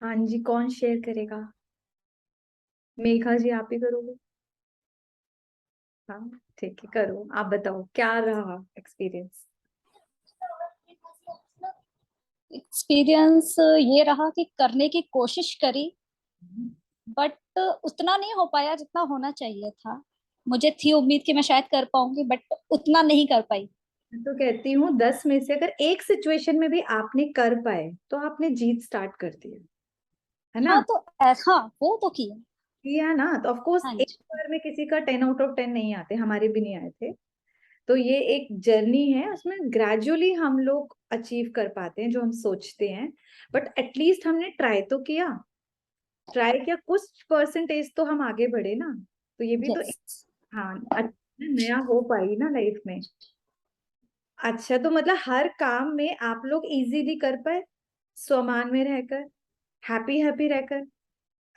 हाँ जी, कौन शेयर करेगा? मेघा जी, आप ही करोगे? हाँ, ठीक है, करो। आप बताओ क्या रहा एक्सपीरियंस। एक्सपीरियंस ये रहा कि करने की कोशिश करी, बट उतना नहीं हो पाया जितना होना चाहिए था। मुझे थी उम्मीद कि मैं शायद कर पाऊंगी, बट उतना नहीं कर पाई। मैं तो कहती हूँ 10 में से अगर एक सिचुएशन में भी आपने कर पाए तो आपने जीत स्टार्ट कर दी है हाँ ना। तो हाँ, वो तो किया। किया ना, तो ऑफ कोर्स हाँ एक जी। बार में किसी का 10 आउट ऑफ 10 नहीं आते, हमारे भी नहीं आए थे। तो ये एक जर्नी है, उसमें ग्रेजुअली हम लोग अचीव कर पाते हैं जो हम सोचते हैं। बट एटलीस्ट हमने ट्राई तो किया। ट्राई किया, कुछ परसेंटेज तो हम आगे बढ़े ना। तो ये भी तो एक, यस। हाँ, नया हो पाई ना लाइफ में। अच्छा, तो मतलब हर काम में आप लोग इजीली कर पाए, स्वमान में रहकर, हैप्पी हैप्पी रहकर।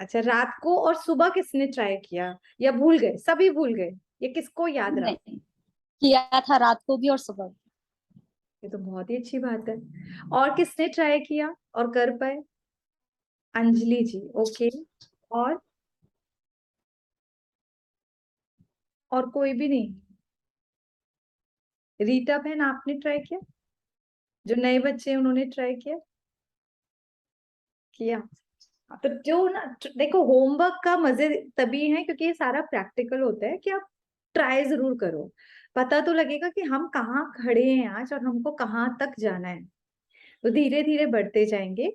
अच्छा, रात को और सुबह किसने ट्राई किया, या भूल गए, सभी भूल गए? ये किसको याद रहा? नहीं, किया था रात को भी और सुबह भी। ये तो बहुत ही अच्छी बात है। और किसने ट्राई किया और कर पाए? अंजलि जी, ओके। और और कोई भी नहीं? रीता बहन, आपने ट्राई किया? जो नए बच्चे हैं उन्होंने ट्राई किया? किया। हाँ, तो जो ना, देखो, होमवर्क का मजे तभी है क्योंकि ये सारा प्रैक्टिकल होता है कि आप ट्राई जरूर करो। पता तो लगेगा कि हम कहाँ खड़े हैं आज और हमको कहाँ तक जाना है। तो धीरे धीरे बढ़ते जाएंगे।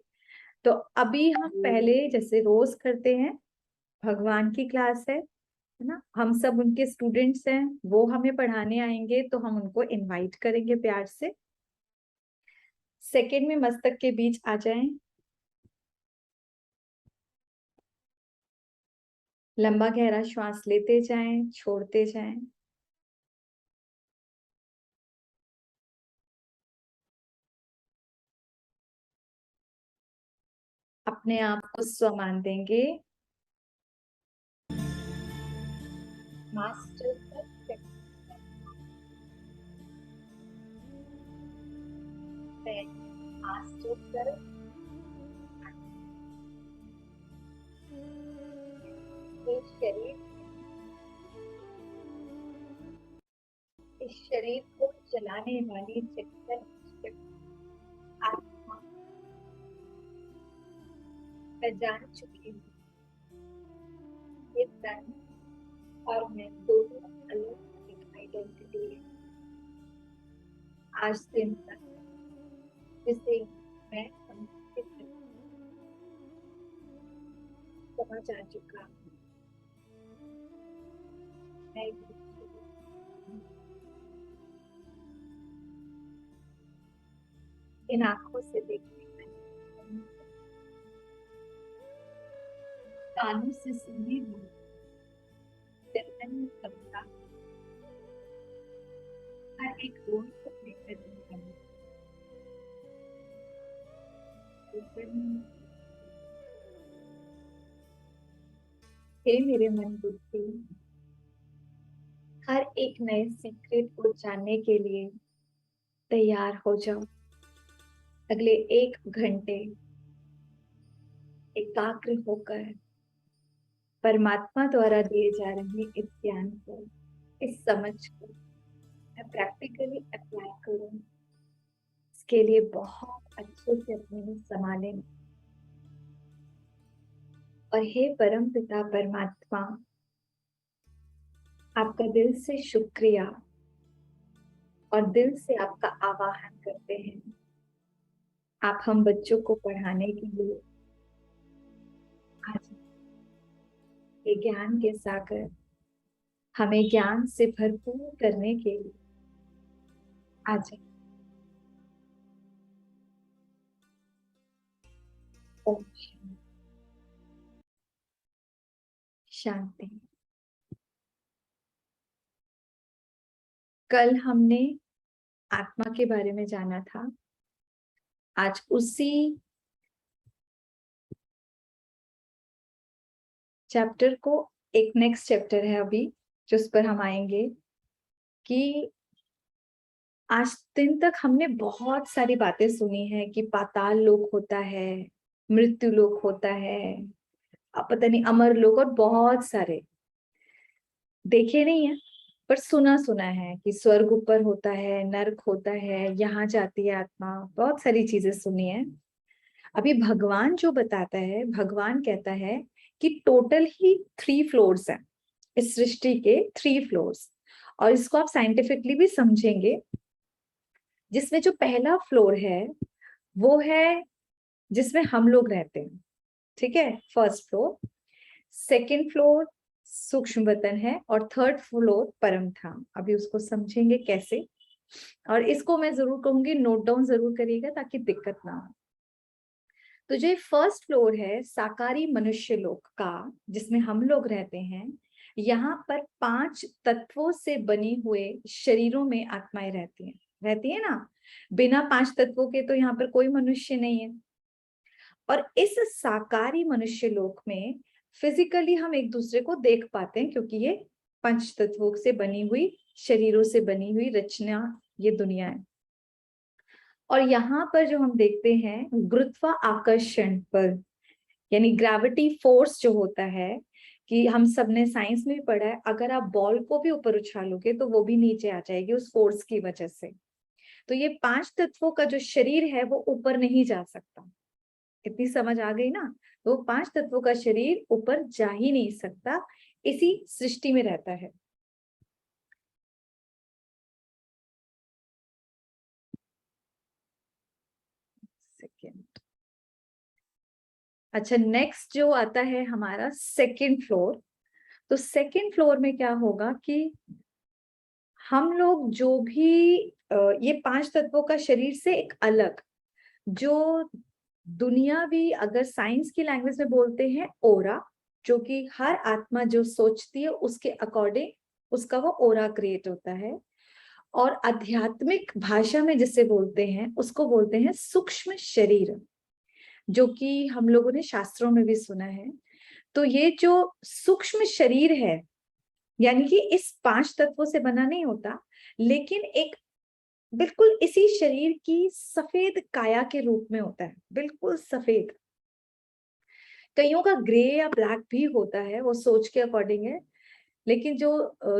तो अभी हम पहले जैसे रोज करते हैं, भगवान की क्लास है ना, हम सब उनके स्टूडेंट्स हैं, वो हमें पढ़ाने आएंगे तो हम उनको इनवाइट करेंगे प्यार से। सेकंड में मस्तक के बीच आ जाएं। लंबा गहरा श्वास लेते जाएं, छोड़ते जाएं। अपने आप को स्वमान देंगे। मास्टर तक मास्टर तक शरीर, इस शरीर को चलाने वाली चेतन आत्मा मैं जान चुकी हूँ। ये तन और मैं दोनों अलग आइडेंटिटी है। आज दिन तक जिसे मैं समझ आ चुका हूँ। मैं इन आंखों से देखने वाली, कानों से सुनने वाली, चेतन में सबका हर एक रोल को प्ले करने वाली, हे मेरे मन बुद्धि, हर एक नए सीक्रेट को जानने के लिए तैयार हो जाओ। अगले 1 घंटे एकाग्र होकर परमात्मा द्वारा दिए जा रहे इस ज्ञान को, इस समझ को मैं प्रैक्टिकली अप्लाई करूं। इसके लिए बहुत अच्छे से अपने में संभालें। और हे परम पिता परमात्मा, आपका दिल से शुक्रिया और दिल से आपका आवाहन करते हैं। आप हम बच्चों को पढ़ाने के लिए आज ये ज्ञान के सागर हमें ज्ञान से भरपूर करने के लिए आज। ओम शांति। कल हमने आत्मा के बारे में जाना था। आज उसी चैप्टर को, एक नेक्स्ट चैप्टर है अभी जो उस पर हम आएंगे, कि आज दिन तक हमने बहुत सारी बातें सुनी है कि पाताल लोक होता है, मृत्यु लोक होता है, अब पता नहीं अमर लोक, और बहुत सारे देखे नहीं है पर सुना सुना है कि स्वर्ग ऊपर होता है, नर्क होता है, यहाँ जाती है आत्मा, बहुत सारी चीजें सुनी है। अभी भगवान जो बताता है, भगवान कहता है कि टोटल ही 3 फ्लोर्स हैं, इस सृष्टि के 3 फ्लोर्स। और इसको आप साइंटिफिकली भी समझेंगे, जिसमें जो पहला फ्लोर है वो है जिसमें हम लोग रहते हैं, ठीक है, फर्स्ट फ्लोर। सेकंड फ्लोर सूक्ष्म वतन है, और थर्ड फ्लोर परम धाम। अभी उसको समझेंगे कैसे, और इसको मैं जरूर कहूंगी नोट डाउन जरूर करिएगा ताकि दिक्कत ना हो। तो जो फर्स्ट फ्लोर है साकारी मनुष्य लोक का, जिसमें हम लोग रहते हैं, यहाँ पर 5 तत्वों से बने हुए शरीरों में आत्माएं रहती है ना। बिना 5 तत्वों के तो यहाँ पर कोई मनुष्य नहीं है। और इस साकारी मनुष्य लोक में फिजिकली हम एक दूसरे को देख पाते हैं, क्योंकि ये 5 तत्वों से बनी हुई, शरीरों से बनी हुई रचना ये दुनिया है। और यहाँ पर जो हम देखते हैं गुरुत्वाकर्षण पर, यानी ग्रेविटी फोर्स जो होता है, कि हम सबने साइंस में भी पढ़ा है, अगर आप बॉल को भी ऊपर उछालोगे तो वो भी नीचे आ जाएगी उस फोर्स की वजह से। तो ये 5 तत्वों का जो शरीर है वो ऊपर नहीं जा सकता। इतनी समझ आ गई ना। तो 5 तत्वों का शरीर ऊपर जा ही नहीं सकता, इसी सृष्टि में रहता है। सेकेंड, अच्छा नेक्स्ट जो आता है हमारा सेकेंड फ्लोर। तो सेकेंड फ्लोर में क्या होगा कि हम लोग जो भी ये 5 तत्वों का शरीर से एक अलग, जो दुनियावी अगर साइंस की लैंग्वेज में बोलते हैं ओरा, जो कि हर आत्मा जो सोचती है उसके अकॉर्डिंग उसका वो ओरा क्रिएट होता है। और आध्यात्मिक भाषा में जिसे बोलते हैं उसको बोलते हैं सूक्ष्म शरीर, जो कि हम लोगों ने शास्त्रों में भी सुना है। तो ये जो सूक्ष्म शरीर है, यानी कि इस 5 तत्वों से बना नहीं होता, लेकिन एक बिल्कुल इसी शरीर की सफेद काया के रूप में होता है, बिल्कुल सफेद। कईयों का ग्रे या ब्लैक भी होता है, वो सोच के अकॉर्डिंग है। लेकिन जो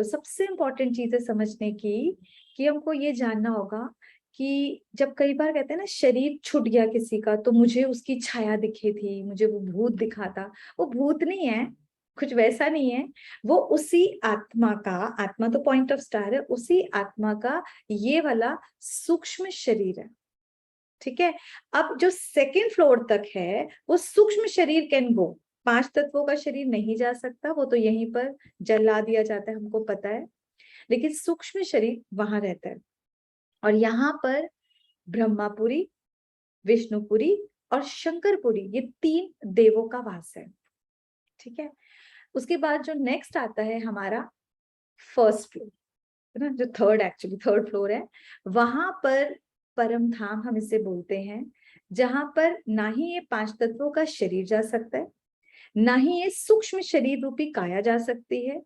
सबसे इंपॉर्टेंट चीज है समझने की, कि हमको ये जानना होगा कि जब कई बार कहते हैं ना शरीर छूट गया किसी का, तो मुझे उसकी छाया दिखी थी, मुझे वो भूत दिखा था। वो भूत नहीं है, कुछ वैसा नहीं है। वो उसी आत्मा का, आत्मा तो पॉइंट ऑफ स्टार है, उसी आत्मा का ये वाला सूक्ष्म शरीर है, ठीक है। अब जो सेकेंड फ्लोर तक है वो सूक्ष्म शरीर कैन गो, 5 तत्वों का शरीर नहीं जा सकता, वो तो यहीं पर जला दिया जाता है, हमको पता है। लेकिन सूक्ष्म शरीर वहां रहता है। और यहाँ पर ब्रह्मापुरी, विष्णुपुरी और शंकरपुरी, ये 3 देवों का वास है, ठीक है। उसके बाद जो नेक्स्ट आता है हमारा फर्स्ट फ्लोर, है ना, जो थर्ड फ्लोर है, वहां पर परम धाम हम इसे बोलते हैं, जहां पर ना ही ये 5 तत्वों का शरीर जा सकता है, ना ही ये सूक्ष्म शरीर रूपी काया जा सकती है।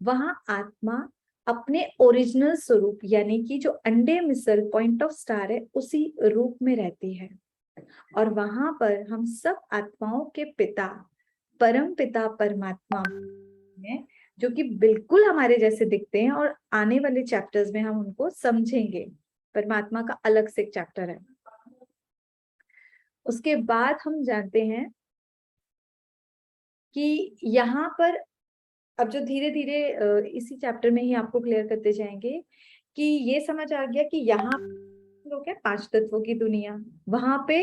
वहां आत्मा अपने ओरिजिनल स्वरूप, यानी कि जो अंडे मिसल पॉइंट ऑफ स्टार है उसी रूप में रहती है। और वहां पर हम सब आत्माओं के पिता, परम पिता परमात्मा हैं, जो कि बिल्कुल हमारे जैसे दिखते हैं। और आने वाले चैप्टर्स में हम उनको समझेंगे, परमात्मा का अलग से एक चैप्टर है। उसके बाद हम जानते हैं कि यहाँ पर, अब जो धीरे धीरे इसी चैप्टर में ही आपको क्लियर करते जाएंगे, कि ये समझ आ गया कि यहाँ लोग है 5 तत्वों की दुनिया, वहां पे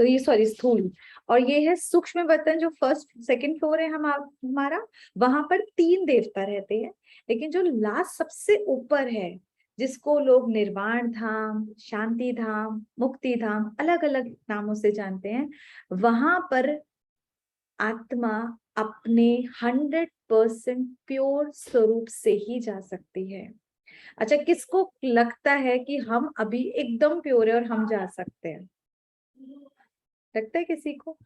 ये सॉरी स्थूल, और ये है सूक्ष्म वतन जो फर्स्ट सेकंड फ्लोर है हमारा, वहां पर 3 देवता रहते हैं। लेकिन जो लास्ट सबसे ऊपर है, जिसको लोग निर्वाण धाम, शांति धाम, मुक्ति धाम, अलग अलग नामों से जानते हैं, वहां पर आत्मा अपने 100% प्योर स्वरूप से ही जा सकती है। अच्छा, किसको लगता है कि हम अभी एकदम प्योर है और हम जा सकते हैं? लगता है किसी को?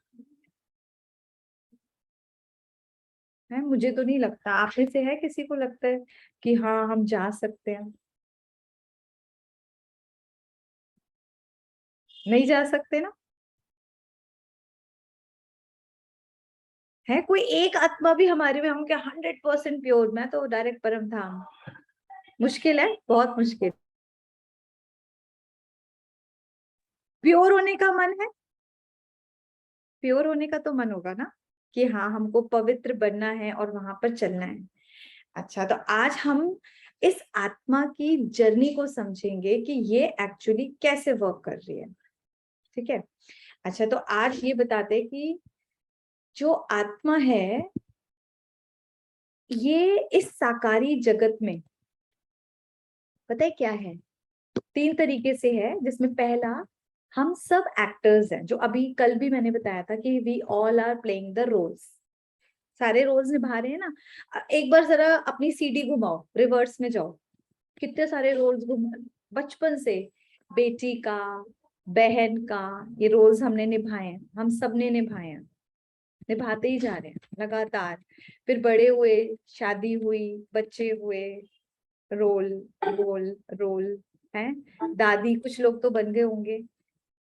है, मुझे तो नहीं लगता। आप में से है किसी को लगता है कि हाँ हम जा सकते हैं? नहीं जा सकते ना। है कोई एक आत्मा भी हमारे में, हम क्या 100% प्योर, मैं तो डायरेक्ट परम धाम, मुश्किल है, बहुत मुश्किल। प्योर होने का मन है, प्योर होने का तो मन होगा ना, कि हाँ हमको पवित्र बनना है और वहां पर चलना है। अच्छा, तो आज हम इस आत्मा की जर्नी को समझेंगे कि ये एक्चुअली कैसे वर्क कर रही है। ठीक है। अच्छा, तो आज ये बताते हैं कि जो आत्मा है ये इस साकारी जगत में, पता है क्या है, 3 तरीके से है, जिसमें पहला, हम सब एक्टर्स हैं, जो अभी कल भी मैंने बताया था कि we all are playing the roles, सारे रोल्स निभा रहे हैं ना। एक बार जरा अपनी सीडी घुमाओ, रिवर्स में जाओ, कितने सारे रोल्स घुमा, बचपन से, बेटी का, बहन का, ये रोल्स हमने निभाए हैं, हम सब ने निभाए हैं, निभाते ही जा रहे हैं लगातार। फिर बड़े हुए, शादी हुई, बच्चे हुए, रोल रोल रोल है, दादी, कुछ लोग तो बन गए होंगे,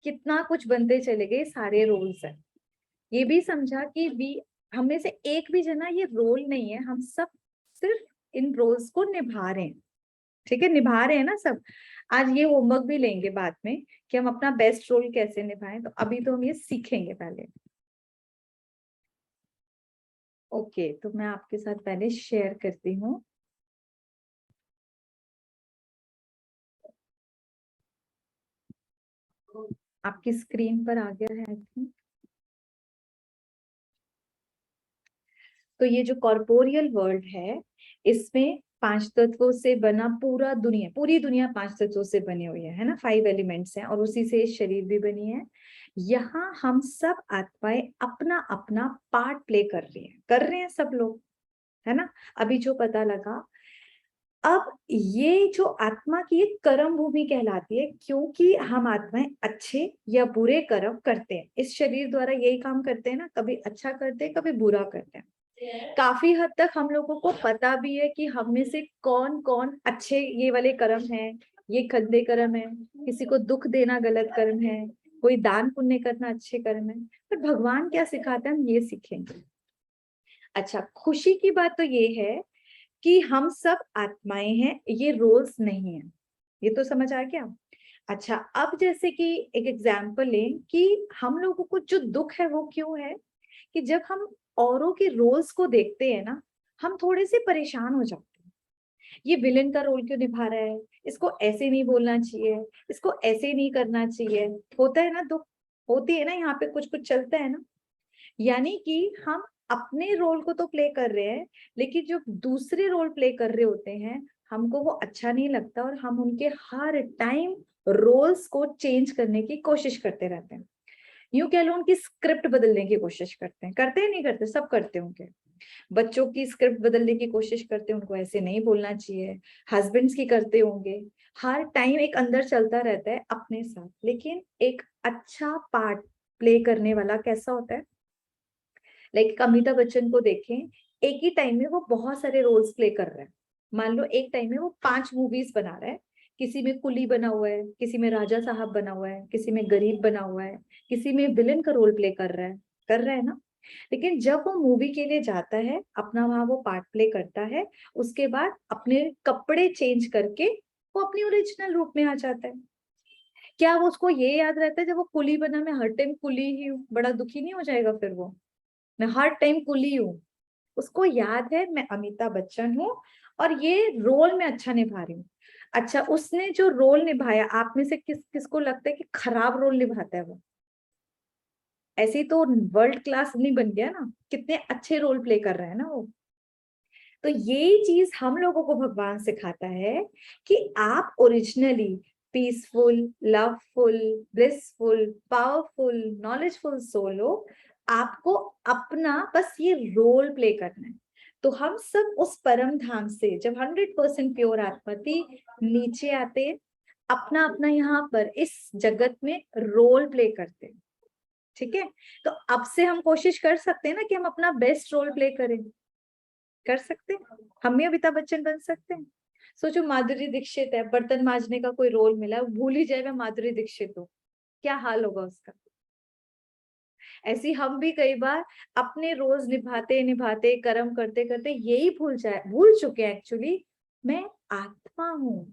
कितना कुछ बनते चले गए, सारे रोल्स हैं। ये भी समझा कि भी हमें से एक भी जना ये रोल नहीं है, हम सब सिर्फ इन रोल्स को निभा रहे हैं। ठीक है, निभा रहे हैं ना सब। आज ये होमवर्क भी लेंगे बाद में कि हम अपना बेस्ट रोल कैसे निभाएं, तो अभी तो हम ये सीखेंगे पहले। ओके, तो मैं आपके साथ पहले शेयर करती हूँ। आपकी स्क्रीन पर आ गया है आई थिंक। तो ये जो कॉर्पोरियल वर्ल्ड है, इसमें 5 तत्वों से बना पूरा दुनिया, पूरी दुनिया 5 तत्वों से बनी हुई है ना, 5 एलिमेंट्स हैं, और उसी से शरीर भी बनी है। यहाँ हम सब आत्माएं अपना अपना पार्ट प्ले कर रहे हैं सब लोग, है ना। अभी जो पता लगा, अब ये जो आत्मा की एक कर्म भूमि कहलाती है, क्योंकि हम आत्माएं अच्छे या बुरे कर्म करते हैं, इस शरीर द्वारा यही काम करते हैं ना, कभी अच्छा करते हैं, कभी बुरा करते हैं। काफी हद तक हम लोगों को पता भी है कि हम में से कौन कौन अच्छे ये वाले कर्म हैं, ये गंदे कर्म है, किसी को दुख देना गलत कर्म है, कोई दान पुण्य करना अच्छे कर्म है। पर भगवान क्या सिखाते हैं, हम ये सीखेंगे। अच्छा, खुशी की बात तो ये है कि हम सब आत्माएं हैं, ये रोल्स नहीं है, ये तो समझ आ गया। अच्छा, अब जैसे कि एक एग्जाम्पल लें कि हम लोगों को जो दुख है वो क्यों है, कि जब हम औरों के रोल्स को देखते हैं ना, हम थोड़े से परेशान हो जाते हैं। ये विलेन का रोल क्यों निभा रहा है, इसको ऐसे नहीं बोलना चाहिए, इसको ऐसे नहीं करना चाहिए, होता है ना दुख, होती है ना, यहाँ पे कुछ कुछ चलता है ना। यानी कि हम अपने रोल को तो प्ले कर रहे हैं, लेकिन जो दूसरे रोल प्ले कर रहे होते हैं, हमको वो अच्छा नहीं लगता, और हम उनके हर टाइम रोल्स को चेंज करने की कोशिश करते रहते हैं। यूं कह लो, उनकी स्क्रिप्ट बदलने की कोशिश करते हैं नहीं करते, सब करते होंगे। बच्चों की स्क्रिप्ट बदलने की कोशिश करते हैं, उनको ऐसे नहीं बोलना चाहिए। हस्बैंड्स की करते होंगे। हर टाइम एक अंदर चलता रहता है अपने साथ। लेकिन एक अच्छा पार्ट प्ले करने वाला कैसा होता है, लाइक अमिताभ बच्चन को देखें, एक ही टाइम में वो बहुत सारे रोल्स प्ले कर रहा है। मान लो एक टाइम में वो 5 मूवीज बना रहा है, किसी में कुली बना हुआ है, किसी में राजा साहब बना हुआ है, किसी में गरीब बना हुआ है, किसी में विलन का रोल प्ले कर रहा है ना। लेकिन जब वो मूवी के लिए जाता है, अपना वहां वो पार्ट प्ले करता है, उसके बाद अपने कपड़े चेंज करके वो अपनी ओरिजिनल रूप में आ जाता है। क्या वो उसको ये याद रहता है जब वो कुली बना, मैं हर टाइम कुली ही हूँ, बड़ा दुखी नहीं हो जाएगा फिर वो, मैं हर टाइम कुली हूँ। उसको याद है मैं अमिताभ बच्चन हूँ और ये रोल मैं अच्छा निभा रही हूँ। अच्छा, उसने जो रोल निभाया, आप में से किसको लगता है कि खराब रोल निभाता है वो? ऐसे ही तो वर्ल्ड क्लास नहीं बन गया ना, कितने अच्छे रोल प्ले कर रहा है ना वो। तो ये चीज हम लोगों को भगवान सिखाता है कि आप originally peaceful, loveful, blissful, powerful, knowledgeful soul हो। आपको अपना बस ये रोल प्ले करना है। तो हम सब उस परम धाम से जब 100% प्योर आत्मा थी, नीचे आते, अपना अपना यहाँ पर इस जगत में रोल प्ले करते हैं। ठीक है, तो अब से हम कोशिश कर सकते हैं ना कि हम अपना बेस्ट रोल प्ले करें। कर सकते हैं, हम भी अमिताभ बच्चन बन सकते हैं। सोचो, माधुरी दीक्षित है, बर्तन मांजने का कोई रोल मिला, भूल ही जाए मैं माधुरी दीक्षित हूँ, क्या हाल होगा उसका। ऐसी हम भी कई बार अपने रोज निभाते निभाते कर्म करते करते यही भूल चुके हैं एक्चुअली, मैं आत्मा हूँ,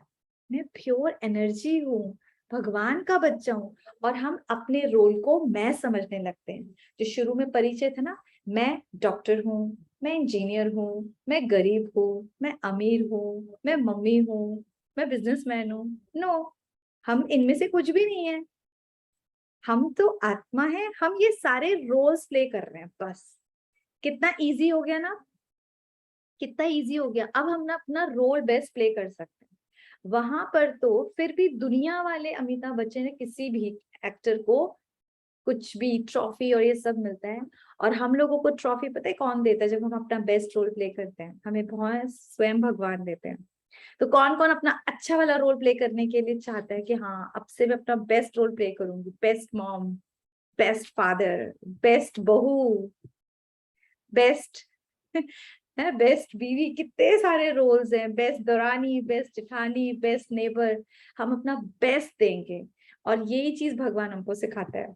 मैं प्योर एनर्जी हूँ, भगवान का बच्चा हूँ। और हम अपने रोल को मैं समझने लगते हैं। जो शुरू में परिचय था ना, मैं डॉक्टर हूँ, मैं इंजीनियर हूँ, मैं गरीब हूँ, मैं अमीर हूँ, मैं मम्मी हूँ, मैं बिजनेसमैन हूँ। नो, हम इनमें से कुछ भी नहीं है। हम तो आत्मा है, हम ये सारे रोल्स प्ले कर रहे हैं बस। कितना इजी हो गया ना, कितना इजी हो गया। अब हम ना अपना रोल बेस्ट प्ले कर सकते हैं। वहां पर तो फिर भी दुनिया वाले अमिताभ बच्चन ने किसी भी एक्टर को कुछ भी ट्रॉफी और ये सब मिलता है। और हम लोगों को ट्रॉफी पता है कौन देता है? जब हम अपना बेस्ट रोल प्ले करते हैं, हमें बहुत स्वयं भगवान देते हैं। तो कौन कौन अपना अच्छा वाला रोल प्ले करने के लिए चाहता है कि हाँ अब से मैं अपना बेस्ट रोल प्ले करूंगी, best mom, best father, best बहू, बेस्ट है, बेस्ट बीवी, कितने सारे रोल्स हैं, बेस्ट दौरानी, बेस्ट जेठानी, बेस्ट नेबर। हम अपना बेस्ट देंगे और यही चीज भगवान हमको सिखाता है।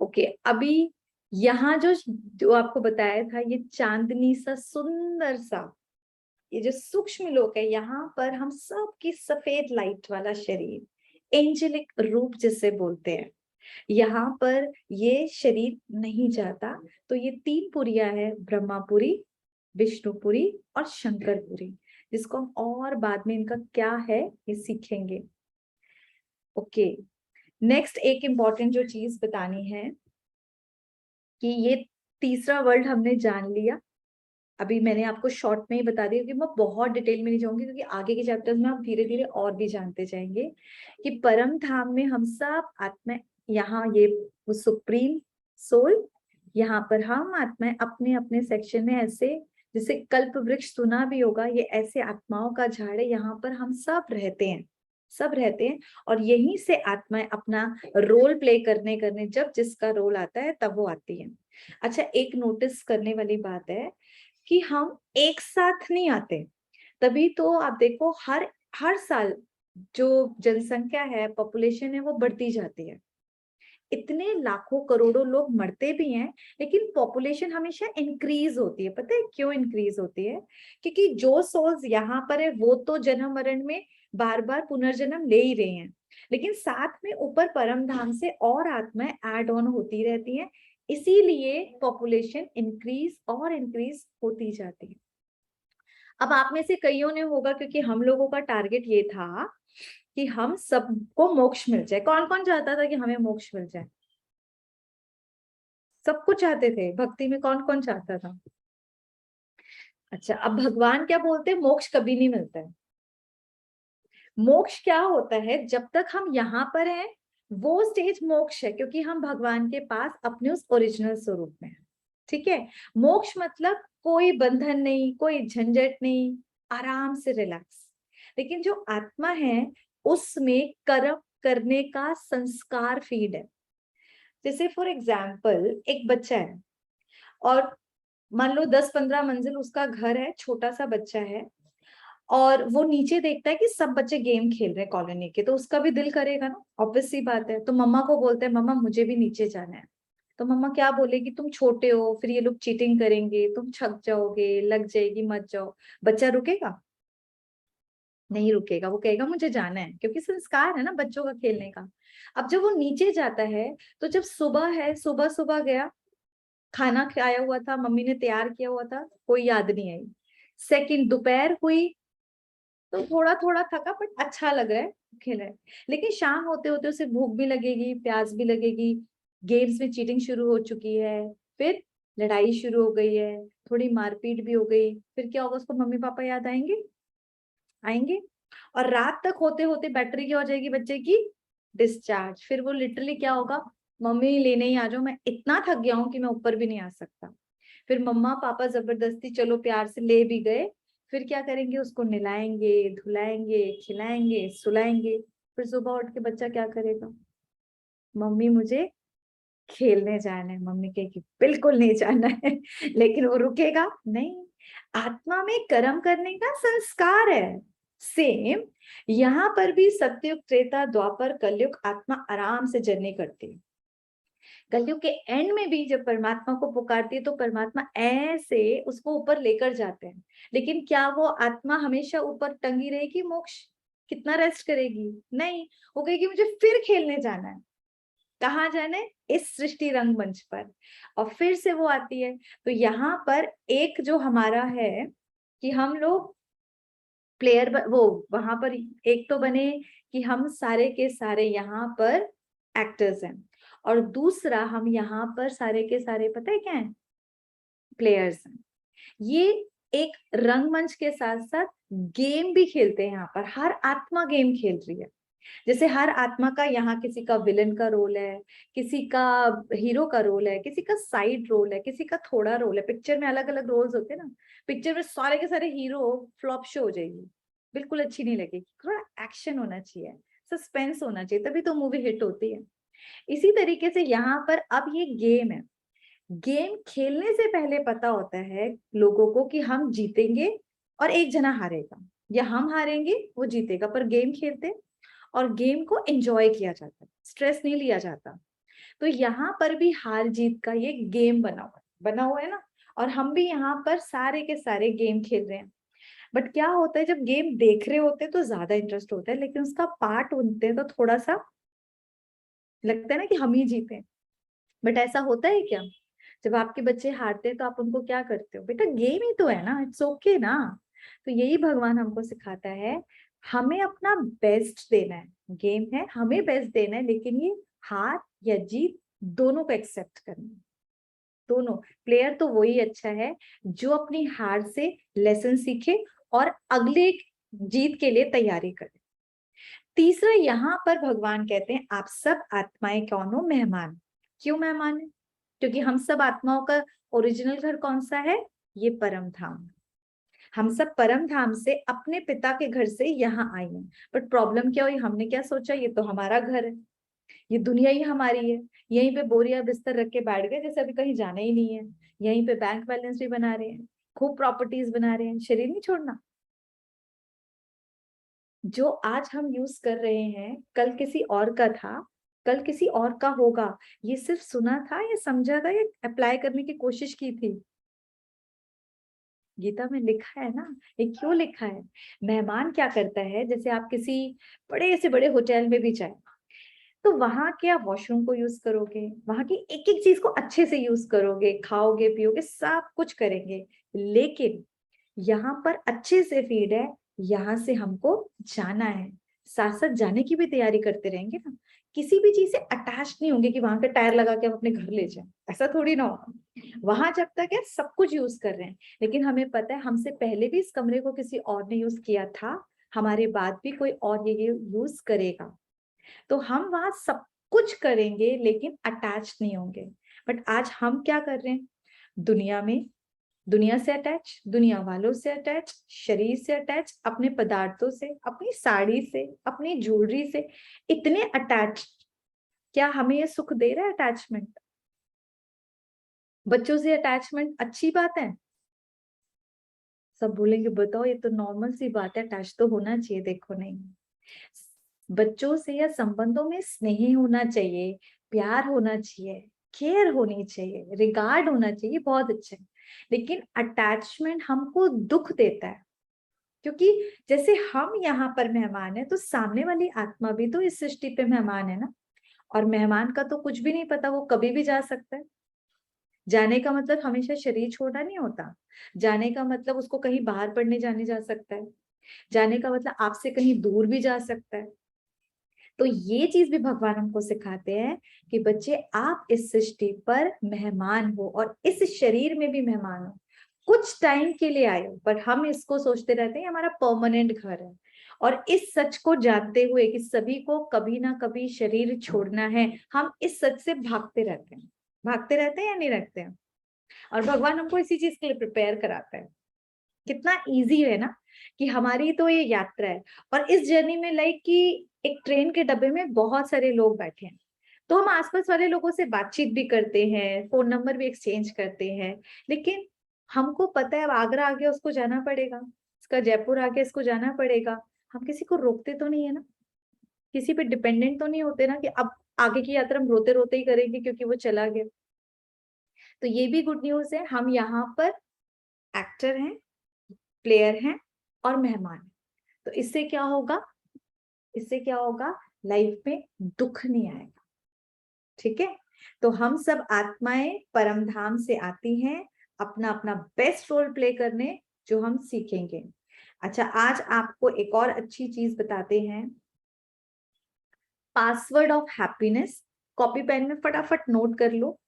ओके, अभी यहाँ जो जो आपको बताया था, ये चांदनी सा सुंदर सा ये जो सूक्ष्म लोक है, यहाँ पर हम सब की सफेद लाइट वाला शरीर, एंजेलिक रूप जिसे बोलते हैं, यहाँ पर ये शरीर नहीं जाता। तो ये तीन पुरियां है, ब्रह्मापुरी, विष्णुपुरी और शंकरपुरी, जिसको हम और बाद में इनका क्या है ये सीखेंगे। ओके, नेक्स्ट एक इम्पॉर्टेंट जो चीज बतानी है कि ये तीसरा वर्ल्ड हमने जान लिया। अभी मैंने आपको शॉर्ट में ही बता दिया कि मैं बहुत डिटेल में नहीं जाऊंगी, क्योंकि आगे के चैप्टर्स में हम धीरे धीरे और भी जानते जाएंगे कि परम धाम में हम सब आत्मा, यहाँ ये वो सुप्रीम सोल, यहाँ पर हम आत्माएं अपने अपने सेक्शन में ऐसे, जैसे कल्प वृक्ष सुना भी होगा, ये ऐसे आत्माओं का झाड़ है, यहाँ पर हम सब रहते हैं, सब रहते हैं। और यहीं से आत्माएं अपना रोल प्ले करने करने जब जिसका रोल आता है तब वो आती है। अच्छा, एक नोटिस करने वाली बात है कि हम एक साथ नहीं आते। तभी तो आप देखो हर हर साल जो जनसंख्या है, पॉपुलेशन है, वो बढ़ती जाती है। इतने लाखों करोड़ों लोग मरते भी हैं, लेकिन पॉपुलेशन हमेशा इंक्रीज होती है। पता है क्यों इंक्रीज होती है? क्योंकि जो सोल्स यहाँ पर है वो तो जन्म मरण में बार बार पुनर्जन्म ले ही रहे हैं, लेकिन साथ में ऊपर परम धाम से और आत्माएं ऐड ऑन होती रहती हैं, इसीलिए पॉपुलेशन इंक्रीज और इंक्रीज होती जाती है। अब आप में से कईयों ने होगा, क्योंकि हम लोगों का टारगेट ये था कि हम सबको मोक्ष मिल जाए। कौन कौन चाहता था कि हमें मोक्ष मिल जाए? सब कुछ चाहते थे। भक्ति में कौन कौन चाहता था? अच्छा, अब भगवान क्या बोलते हैं? मोक्ष कभी नहीं मिलता है। मोक्ष क्या होता है? जब तक हम यहाँ पर हैं वो स्टेज मोक्ष है, क्योंकि हम भगवान के पास अपने उस ओरिजिनल स्वरूप में हैं। ठीक है, मोक्ष मतलब कोई बंधन नहीं, कोई झंझट नहीं, आराम से रिलैक्स। लेकिन जो आत्मा है उसमें कर्म करने का संस्कार फीड है। जैसे फॉर एग्जाम्पल एक बच्चा है और मान लो 10-15 मंजिल उसका घर है, छोटा सा बच्चा है, और वो नीचे देखता है कि सब बच्चे गेम खेल रहे हैं कॉलोनी के, तो उसका भी दिल करेगा ना, ऑब्वियस सी बात है। तो मम्मा को बोलते हैं मम्मा मुझे भी नीचे जाना है। तो मम्मा क्या बोलेगी? तुम छोटे हो, फिर ये लोग चीटिंग करेंगे, तुम छक जाओगे, लग जाएगी, मत जाओ। बच्चा रुकेगा? नहीं रुकेगा, वो कहेगा मुझे जाना है, क्योंकि संस्कार है ना बच्चों का खेलने का। अब जब वो नीचे जाता है, तो जब सुबह है, सुबह सुबह गया, खाना खाया हुआ था, मम्मी ने तैयार किया हुआ था, कोई याद नहीं आई। सेकंड दोपहर हुई तो थोड़ा थोड़ा थका, बट अच्छा लग रहा है, खेल रहा है। लेकिन शाम होते होते उसे भूख भी लगेगी, प्यास भी लगेगी, गेम्स में चीटिंग शुरू हो चुकी है, फिर लड़ाई शुरू हो गई है, थोड़ी मारपीट भी हो गई, फिर क्या होगा? उसको मम्मी पापा याद आएंगे, आएंगे। और रात तक होते होते बैटरी क्या हो जाएगी बच्चे की? डिस्चार्ज। फिर वो लिटरली क्या होगा? मम्मी लेने ही आ जाओ, मैं इतना थक गया हूँ कि मैं ऊपर भी नहीं आ सकता। फिर मम्मा पापा जबरदस्ती चलो प्यार से ले भी गए, फिर क्या करेंगे? उसको नहलाएंगे, धुलाएंगे, खिलाएंगे, सुलाएंगे। फिर सुबह उठ के बच्चा क्या करेगा? मम्मी मुझे खेलने जाना है। मम्मी कहेगी बिल्कुल नहीं जाना है लेकिन वो रुकेगा नहीं। आत्मा में कर्म करने का संस्कार है। सेम यहाँ पर भी सतयुग, त्रेता, द्वापर, कलयुग आत्मा आराम से जर्नी करती है। कलयुग के एंड में भी जब परमात्मा को पुकारती है तो परमात्मा ऐसे उसको ऊपर लेकर जाते हैं। लेकिन क्या वो आत्मा हमेशा ऊपर टंगी रहेगी? मोक्ष कितना रेस्ट करेगी? नहीं, वो कहेगी मुझे फिर खेलने जाना है। कहाँ जाना है? इस सृष्टि रंगमंच पर। और फिर से वो आती है। तो यहाँ पर एक जो हमारा है कि हम लोग प्लेयर, वो वहां पर एक तो बने कि हम सारे के सारे यहाँ पर एक्टर्स हैं, और दूसरा हम यहाँ पर सारे के सारे पता है क्या है? प्लेयर्स हैं। ये एक रंगमंच के साथ साथ गेम भी खेलते हैं। यहाँ पर हर आत्मा गेम खेल रही है। जैसे हर आत्मा का यहाँ किसी का विलन का रोल है, किसी का हीरो का रोल है, किसी का साइड रोल है, किसी का थोड़ा रोल है। पिक्चर में अलग अलग रोल्स होते हैं ना। पिक्चर में सारे के सारे हीरो फ्लॉप शो हो जाएगी, बिल्कुल अच्छी नहीं लगेगी। थोड़ा एक्शन होना चाहिए, सस्पेंस होना चाहिए, तभी तो मूवी हिट होती है। इसी तरीके से यहाँ पर अब ये गेम है। गेम खेलने से पहले पता होता है लोगों को कि हम जीतेंगे और एक जना हारेगा, या हम हारेंगे वो जीतेगा। पर गेम खेलते और गेम को एंजॉय किया जाता है, स्ट्रेस नहीं लिया जाता। तो यहाँ पर भी हार जीत का ये गेम बना हुआ है ना। और हम भी यहाँ पर सारे के सारे गेम खेल रहे हैं। बट क्या होता है, जब गेम देख रहे होते हैं तो ज्यादा इंटरेस्ट होता है, लेकिन उसका पार्ट बनते हैं तो थोड़ा सा लगता है ना कि हम ही जीते। बट ऐसा होता है क्या? जब आपके बच्चे हारते हैं तो आप उनको क्या करते हो? बेटा गेम ही तो है ना, इट्स ओके ना। तो यही भगवान हमको सिखाता है, हमें अपना बेस्ट देना है। गेम है, हमें बेस्ट देना है, लेकिन ये हार या जीत दोनों को एक्सेप्ट करना है। दोनों। प्लेयर तो वही अच्छा है जो अपनी हार से लेसन सीखे और अगले जीत के लिए तैयारी करे। तीसरा, यहाँ पर भगवान कहते हैं आप सब आत्माएं कौन हो? मेहमान। क्यों मेहमान है? क्योंकि हम सब आत्माओं का ओरिजिनल घर कौन सा है? ये परम धाम। हम सब परम धाम से अपने पिता के घर से यहाँ आए हैं। बट प्रॉब्लम क्या हुई? हमने क्या सोचा ये तो हमारा घर है, ये दुनिया ही हमारी है। यहीं पे बोरिया बिस्तर रख के बैठ गए जैसे अभी कहीं जाना ही नहीं है। यहीं पे बैंक बैलेंस भी बना रहे हैं, खूब प्रॉपर्टीज बना रहे हैं, शरीर नहीं छोड़ना। जो आज हम यूज कर रहे हैं कल किसी और का था, कल किसी और का होगा। ये सिर्फ सुना था या समझा था या अप्लाई करने की कोशिश की थी? गीता में लिखा है ना। ये क्यों लिखा है? मेहमान क्या करता है, जैसे आप किसी बड़े से बड़े होटल में भी जाए तो वहां के आप वॉशरूम को यूज करोगे, वहां की एक एक चीज को अच्छे से यूज करोगे, खाओगे पियोगे सब कुछ करेंगे। लेकिन यहाँ पर अच्छे से फीड है, यहाँ से हमको जाना है, साथ साथ जाने की भी तैयारी करते रहेंगे ना। किसी भी चीज से अटैच नहीं होंगे कि वहां का टायर लगा के हम अपने घर ले जाए, ऐसा थोड़ी ना होगा। वहां जब तक है सब कुछ यूज कर रहे हैं, लेकिन हमें पता है हमसे पहले भी इस कमरे को किसी और ने यूज किया था, हमारे बाद भी कोई और ये यूज करेगा। तो हम वहां सब कुछ करेंगे लेकिन अटैच नहीं होंगे। बट आज हम क्या कर रहे हैं? दुनिया में, दुनिया से अटैच, दुनिया वालों से अटैच, शरीर से अटैच, अपने पदार्थों से, अपनी साड़ी से, अपनी ज्वेलरी से, इतने अटैच। क्या हमें ये सुख दे रहा है अटैचमेंट? बच्चों से अटैचमेंट अच्छी बात है? सब बोलेंगे बताओ ये तो नॉर्मल सी बात है, अटैच तो होना चाहिए। देखो नहीं, बच्चों से या संबंधों में स्नेह होना चाहिए, प्यार होना चाहिए, केयर होनी चाहिए, रिगार्ड होना चाहिए, बहुत अच्छा है। लेकिन अटैचमेंट हमको दुख देता है, क्योंकि जैसे हम यहाँ पर मेहमान है तो सामने वाली आत्मा भी तो इस सृष्टि पे मेहमान है ना। और मेहमान का तो कुछ भी नहीं पता, वो कभी भी जा सकता है। जाने का मतलब हमेशा शरीर छोड़ना नहीं होता। जाने का मतलब उसको कहीं बाहर पढ़ने जाने जा सकता है। जाने का मतलब आपसे कहीं दूर भी जा सकता है। तो ये चीज भी भगवान हमको सिखाते हैं कि बच्चे आप इस सृष्टि पर मेहमान हो और इस शरीर में भी मेहमान हो। कुछ टाइम के लिए आए हो, पर हम इसको सोचते रहते हैं हमारा परमानेंट घर है। और इस सच को जानते हुए कि सभी को कभी ना कभी शरीर छोड़ना है, हम इस सच से भागते रहते हैं। भागते रहते हैं या नहीं रखते हैं? और भगवान हमको इसी चीज के लिए प्रिपेयर कराता है। कितना इजी है ना कि हमारी तो ये यात्रा है। और इस जर्नी में लाइक कि एक ट्रेन के डब्बे में बहुत सारे लोग बैठे हैं, तो हम आसपास वाले लोगों से बातचीत भी करते हैं, फोन नंबर भी एक्सचेंज करते हैं। लेकिन हमको पता है अब आगरा आगे उसको जाना पड़ेगा, इसका जयपुर आगे इसको जाना पड़ेगा। हम किसी को रोकते तो नहीं है ना, किसी पे डिपेंडेंट तो नहीं होते ना कि अब आगे की यात्रा हम रोते रोते ही करेंगे क्योंकि वो चला गया। तो ये भी गुड न्यूज है, हम यहाँ पर एक्टर हैं, प्लेयर हैं और मेहमान हैं। तो इससे क्या होगा, इससे क्या होगा, लाइफ में दुख नहीं आएगा। ठीक है, तो हम सब आत्माएं परम धाम से आती हैं अपना अपना बेस्ट रोल प्ले करने, जो हम सीखेंगे। अच्छा, आज आपको एक और अच्छी चीज बताते हैं, password of happiness. Copy pen में फटाफट नोट कर लो,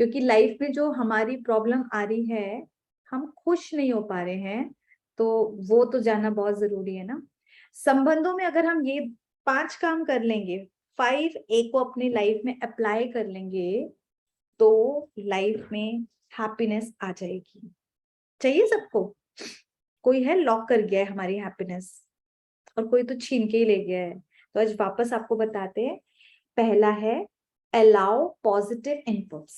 क्योंकि लाइफ में जो हमारी प्रॉब्लम आ रही है, हम खुश नहीं हो पा रहे हैं, तो वो तो जानना बहुत जरूरी है ना। संबंधों में अगर हम ये 5 काम कर लेंगे, 5A को अपनी लाइफ में अप्लाई कर लेंगे, तो लाइफ में हैप्पीनेस आ जाएगी। चाहिए सबको? कोई है लॉक कर गया है हमारी हैप्पीनेस, और कोई तो छीन के ही ले गया है। तो आज वापस आपको बताते हैं। पहला है अलाउ पॉजिटिव इनपुट्स।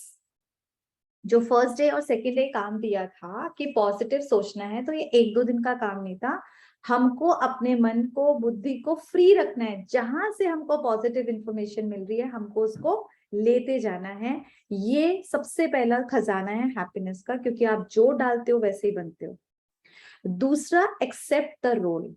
जो फर्स्ट डे और सेकेंड डे काम दिया था कि पॉजिटिव सोचना है, तो ये 1-2 दिन का काम नहीं था। हमको अपने मन को, बुद्धि को फ्री रखना है। जहां से हमको पॉजिटिव इंफॉर्मेशन मिल रही है, हमको उसको लेते जाना है। ये सबसे पहला खजाना है हैप्पीनेस का, क्योंकि आप जो डालते हो वैसे ही बनते हो। दूसरा, एक्सेप्ट द रोल।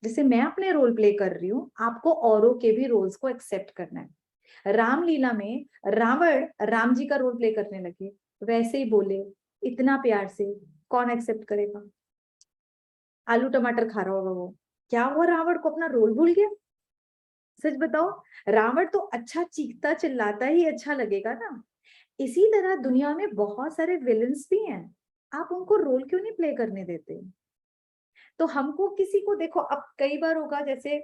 जैसे मैं अपने रोल प्ले कर रही हूँ, आपको औरों के भी रोल्स को एक्सेप्ट करना है। रामलीला में रावण राम जी का रोल प्ले करने लगे, वैसे ही बोले इतना प्यार से, कौन एक्सेप्ट करेगा? आलू टमाटर खा रहा होगा वो, क्या हुआ, रावण को अपना रोल भूल गया? सच बताओ, रावण तो अच्छा चीखता चिल्लाता ही अच्छा लगेगा ना। इसी तरह दुनिया में बहुत सारे विलन्स भी हैं, आप उनको रोल क्यों नहीं प्ले करने देते? तो हमको किसी को देखो, अब कई बार होगा, जैसे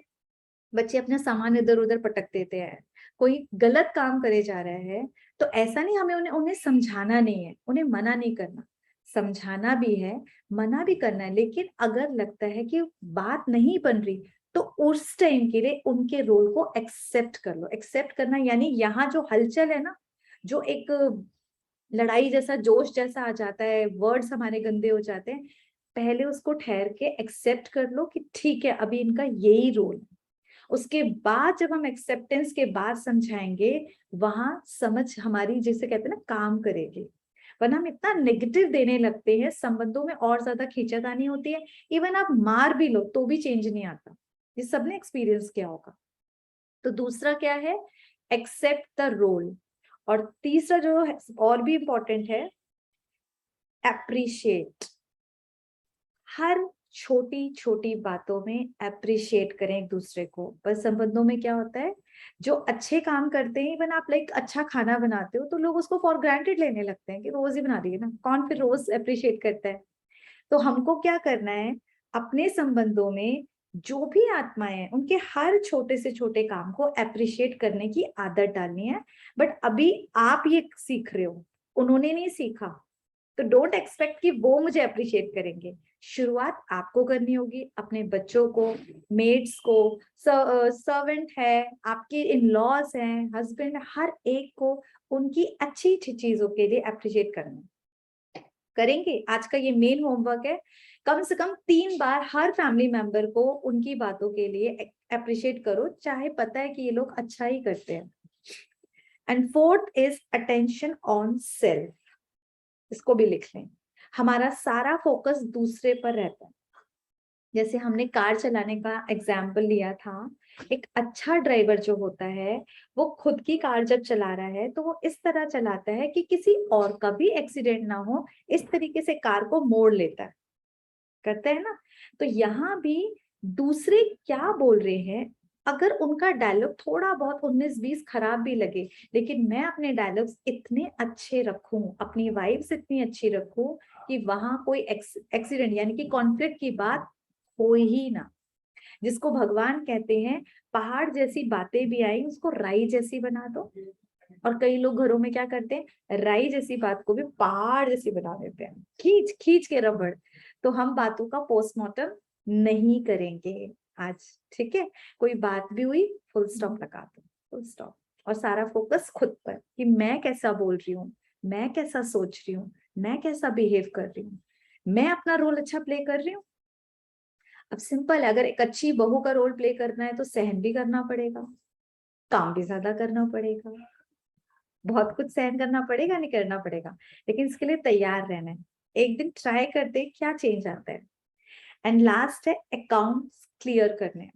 बच्चे अपना सामान इधर उधर पटक देते हैं, कोई गलत काम करे जा रहा है, तो ऐसा नहीं, हमें उन्हें उन्हें समझाना नहीं है, उन्हें मना नहीं करना। समझाना भी है, मना भी करना है, लेकिन अगर लगता है कि बात नहीं बन रही, तो उस टाइम के लिए उनके रोल को एक्सेप्ट कर लो। एक्सेप्ट करना यानी यहाँ जो हलचल है ना, जो एक लड़ाई जैसा, जोश जैसा आ जाता है, वर्ड्स हमारे गंदे हो जाते हैं, पहले उसको ठहर के एक्सेप्ट कर लो कि ठीक है, अभी इनका यही रोल है। उसके बाद जब हम एक्सेप्टेंस के बाद समझाएंगे, वहां समझ हमारी, जिसे कहते हैं ना, काम करेगी। वरना हम इतना नेगेटिव देने लगते हैं, संबंधों में और ज्यादा खींचातानी होती है। इवन आप मार भी लो तो भी चेंज नहीं आता, ये सबने एक्सपीरियंस किया होगा। तो दूसरा क्या है, एक्सेप्ट द रोल। और तीसरा जो है और भी इंपॉर्टेंट है, एप्रिशिएट। हर छोटी छोटी बातों में अप्रिशिएट करें एक दूसरे को। पर संबंधों में क्या होता है, जो अच्छे काम करते हैं, इवन आप लाइक अच्छा खाना बनाते हो, तो लोग उसको फॉर ग्रांटेड लेने लगते हैं कि रोज ही बना रही है ना, कौन फिर रोज अप्रिशिएट करता है? तो हमको क्या करना है, अपने संबंधों में जो भी आत्माएं हैं, उनके हर छोटे से छोटे काम को अप्रिशिएट करने की आदत डालनी है। बट अभी आप ये सीख रहे हो, उन्होंने नहीं सीखा, तो डोंट एक्सपेक्ट कि वो मुझे अप्रिशिएट करेंगे। शुरुआत आपको करनी होगी, अपने बच्चों को, मेड्स को, सर्वेंट है, आपके इन लॉज हैं, हस्बैंड, हर एक को उनकी अच्छी अच्छी चीजों के लिए अप्रिशिएट करना करेंगे। आज का ये मेन होमवर्क है, कम से कम 3 बार हर फैमिली मेंबर को उनकी बातों के लिए अप्रिशिएट करो, चाहे पता है कि ये लोग अच्छा ही करते हैं। And fourth is attention on self. इसको भी लिख लें, हमारा सारा फोकस दूसरे पर रहता है। जैसे हमने कार चलाने का एग्जाम्पल लिया था, एक अच्छा ड्राइवर जो होता है, वो खुद की कार जब चला रहा है, तो वो इस तरह चलाता है कि किसी और का भी एक्सीडेंट ना हो, इस तरीके से कार को मोड़ लेता है, करते हैं ना। तो यहाँ भी दूसरे क्या बोल रहे हैं, अगर उनका डायलॉग थोड़ा बहुत 19-20 खराब भी लगे, लेकिन मैं अपने डायलॉग्स इतने अच्छे रखूं, अपनी वाइब्स इतनी अच्छी रखूं कि वहां कोई एक्सीडेंट यानी कि कॉन्फ्लिक्ट की बात हो ही ना। जिसको भगवान कहते हैं, पहाड़ जैसी बातें भी आई, उसको राई जैसी बना दो। और कई लोग घरों में क्या करते हैं, राई जैसी बात को भी पहाड़ जैसी बना देते हैं, खींच खींच के रबड़। तो हम बातों का पोस्टमार्टम नहीं करेंगे आज, ठीक है? कोई बात भी हुई, फुल स्टॉप लगा दो, फुल स्टॉप। और सारा फोकस खुद पर कि मैं कैसा बोल रही हूँ, मैं कैसा सोच रही हूँ, मैं कैसा बिहेव कर रही हूँ, मैं अपना रोल अच्छा प्ले कर रही हूँ। अब सिंपल है, अगर एक अच्छी बहू का रोल प्ले करना है तो सहन भी करना पड़ेगा। काम भी ज्यादा करना पड़ेगा, बहुत कुछ सहन करना पड़ेगा, नहीं करना पड़ेगा, लेकिन इसके लिए तैयार रहना है। एक दिन ट्राई करते क्या चेंज आता है। एंड लास्ट है अकाउंट्स क्लियर करने।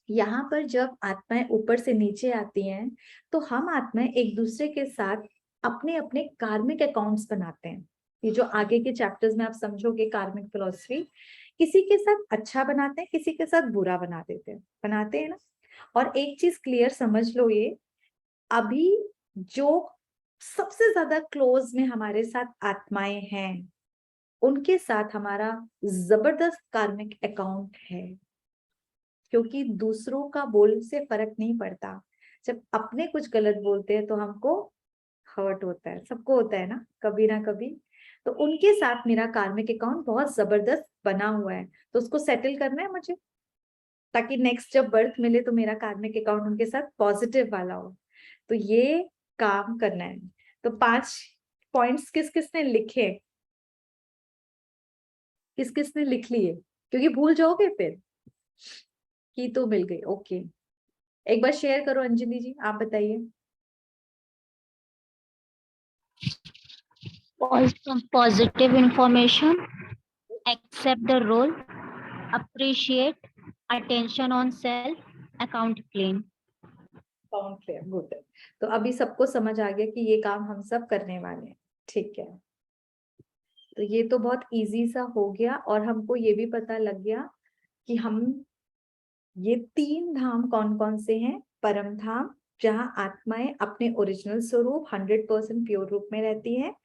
यहाँ पर जब आत्माएं ऊपर से नीचे आती हैं तो हम आत्माएं एक दूसरे के साथ अपने अपने कार्मिक अकाउंट्स बनाते हैं। ये जो आगे के चैप्टर्स में आप समझोगे कार्मिक फिलॉसफी, किसी के साथ अच्छा बनाते हैं, किसी के साथ बुरा बना देते हैं, बनाते हैं ना। और एक चीज क्लियर समझ लो, ये अभी जो सबसे ज्यादा क्लोज में हमारे साथ आत्माएं हैं उनके साथ हमारा जबरदस्त कार्मिक अकाउंट है, क्योंकि दूसरों का बोल से फर्क नहीं पड़ता। जब अपने कुछ गलत बोलते हैं तो हमको हर्ट होता है, सबको होता है ना कभी। तो उनके साथ मेरा कार्मिक अकाउंट बहुत जबरदस्त बना हुआ है, तो उसको सेटल करना है मुझे, ताकि नेक्स्ट जब बर्थ मिले तो मेरा कार्मिक अकाउंट उनके साथ पॉजिटिव वाला हो। तो ये काम करना है। तो 5 पॉइंट्स किस किसने लिखे, किस किसने लिख लिए, क्योंकि भूल जाओगे फिर। की तो मिल गई, ओके। एक बार शेयर करो अंजलि जी, आप बताइए। Positive information, accept the role, appreciate, attention on self, account clean. Account clear, good. तो अभी सबको समझ आ गया कि ये काम हम सब करने वाले हैं, ठीक है। तो ये तो बहुत इजी सा हो गया, और हमको ये भी पता लग गया कि हम ये 3 धाम कौन कौन से हैं। परम धाम, जहां आत्माएं अपने ओरिजिनल स्वरूप 100% प्योर रूप में रहती हैं।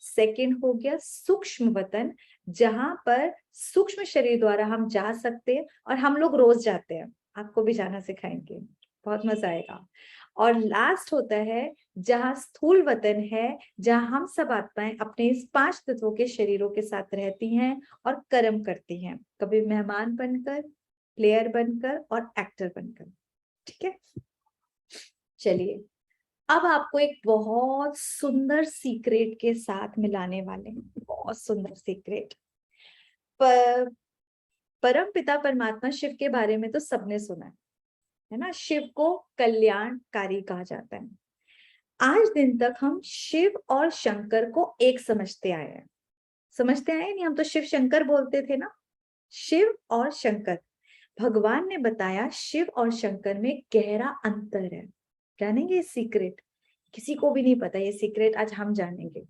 सेकंड हो गया सूक्ष्म वतन, जहां पर सूक्ष्म शरीर द्वारा हम जा सकते हैं, और हम लोग रोज जाते हैं, आपको भी जाना सिखाएंगे, बहुत मजा आएगा। और लास्ट होता है जहां स्थूल वतन है, जहां हम सब आत्माएं अपने इस 5 तत्वों के शरीरों के साथ रहती हैं और कर्म करती हैं, कभी मेहमान बनकर, प्लेयर बनकर और एक्टर बनकर, ठीक है। चलिए, अब आपको एक बहुत सुंदर सीक्रेट के साथ मिलाने वाले हैं, बहुत सुंदर सीक्रेट। परम पिता परमात्मा शिव के बारे में तो सबने सुना है ना, शिव को कल्याणकारी कहा जाता है। आज दिन तक हम शिव और शंकर को एक समझते आए हैं, समझते आए नहीं, हम तो शिव शंकर बोलते थे ना, शिव और शंकर। भगवान ने बताया शिव और शंकर में गहरा अंतर है। जानेंगे ये सीक्रेट, किसी को भी नहीं पता ये सीक्रेट, आज हम जानेंगे।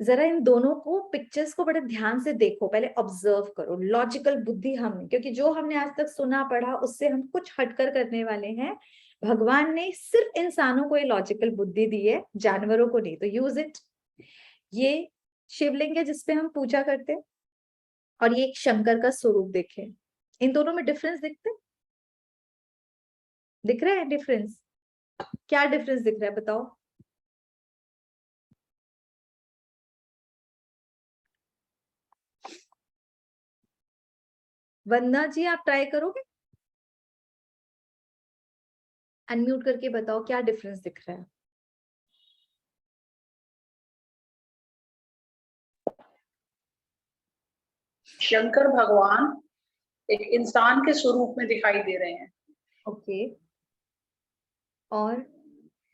जरा इन दोनों को, पिक्चर्स को बड़े ध्यान से देखो, पहले ऑब्जर्व करो, लॉजिकल बुद्धि हमने, क्योंकि जो हमने आज तक सुना पढ़ा उससे हम कुछ हटकर करने वाले हैं। भगवान ने सिर्फ इंसानों को ये लॉजिकल बुद्धि दी है, जानवरों को नहीं, तो यूज इट। ये शिवलिंग है जिसपे हम पूजा करते हैं, और ये एक शंकर का स्वरूप देखें। इन दोनों में डिफरेंस दिख रहा है डिफरेंस? क्या डिफरेंस दिख रहा है बताओ। वंदना जी, आप ट्राई करोगे? अनम्यूट करके बताओ क्या डिफरेंस दिख रहा है। शंकर भगवान एक इंसान के स्वरूप में दिखाई दे रहे हैं। ओके, और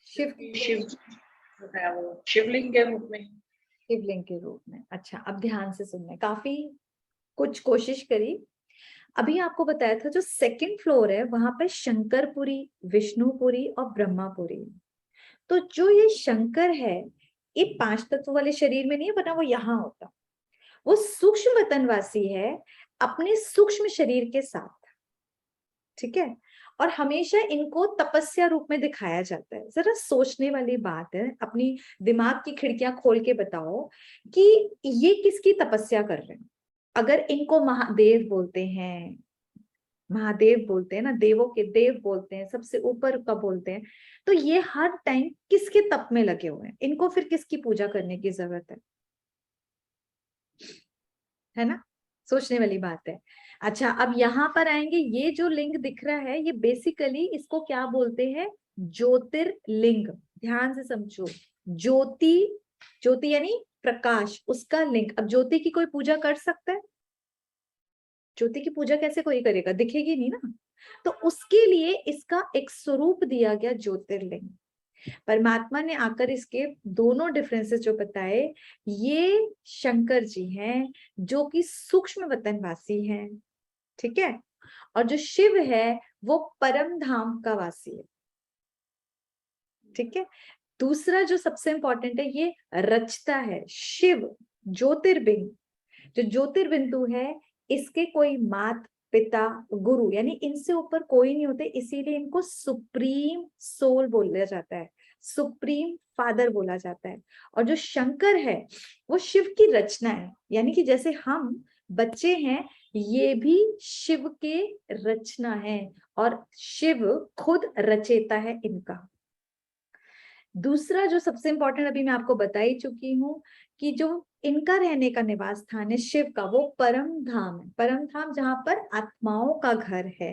शिव जो है वो शिवलिंग के रूप में। शिवलिंग के रूप में, अच्छा। अब ध्यान से सुनना, काफी कुछ कोशिश करी। अभी आपको बताया था जो सेकंड फ्लोर है वहां पर शंकरपुरी, विष्णुपुरी और ब्रह्मापुरी। तो जो ये शंकर है, ये 5 तत्व वाले शरीर में नहीं बना, वो यहाँ होता, वो सूक्ष्म वतनवासी है अपने सूक्ष्म शरीर के साथ, ठीक है। और हमेशा इनको तपस्या रूप में दिखाया जाता है। जरा सोचने वाली बात है, अपनी दिमाग की खिड़कियां खोल के बताओ कि ये किसकी तपस्या कर रहे हैं। अगर इनको महादेव बोलते हैं, महादेव बोलते हैं ना, देवों के देव बोलते हैं, सबसे ऊपर का बोलते हैं, तो ये हर टाइम किसके तप में लगे हुए हैं, इनको फिर किसकी पूजा करने की जरूरत है ना। सोचने वाली बात है। अच्छा, अब यहाँ पर आएंगे, ये जो लिंग दिख रहा है ये बेसिकली इसको क्या बोलते हैं, ज्योतिर्लिंग। ध्यान से समझो, ज्योति, ज्योति यानी प्रकाश, उसका लिंग। अब ज्योति की कोई पूजा कर सकता है? ज्योति की पूजा कैसे कोई करेगा, दिखेगी नहीं ना। तो उसके लिए इसका एक स्वरूप दिया गया ज्योतिर्लिंग। परमात्मा ने आकर इसके दोनों डिफरेंसेस जो बताए, ये शंकर जी हैं जो कि सूक्ष्म वतनवासी हैं, ठीक है, और जो शिव है वो परम धाम का वासी है, ठीक है। दूसरा जो सबसे इंपॉर्टेंट है, ये रचता है। शिव ज्योतिर्बिंद, जो ज्योतिर्बिंदु है, इसके कोई मात पिता गुरु यानी इनसे ऊपर कोई नहीं होते, इसीलिए इनको सुप्रीम सोल बोला जाता है, सुप्रीम फादर बोला जाता है। और जो शंकर है वो शिव की रचना है, यानी कि जैसे हम बच्चे हैं, ये भी शिव के रचना है और शिव खुद रचेता है इनका। दूसरा जो सबसे इंपॉर्टेंट अभी मैं आपको बता ही चुकी हूँ कि जो इनका रहने का निवास स्थान है शिव का, वो परम धाम है। परम धाम जहां पर आत्माओं का घर है,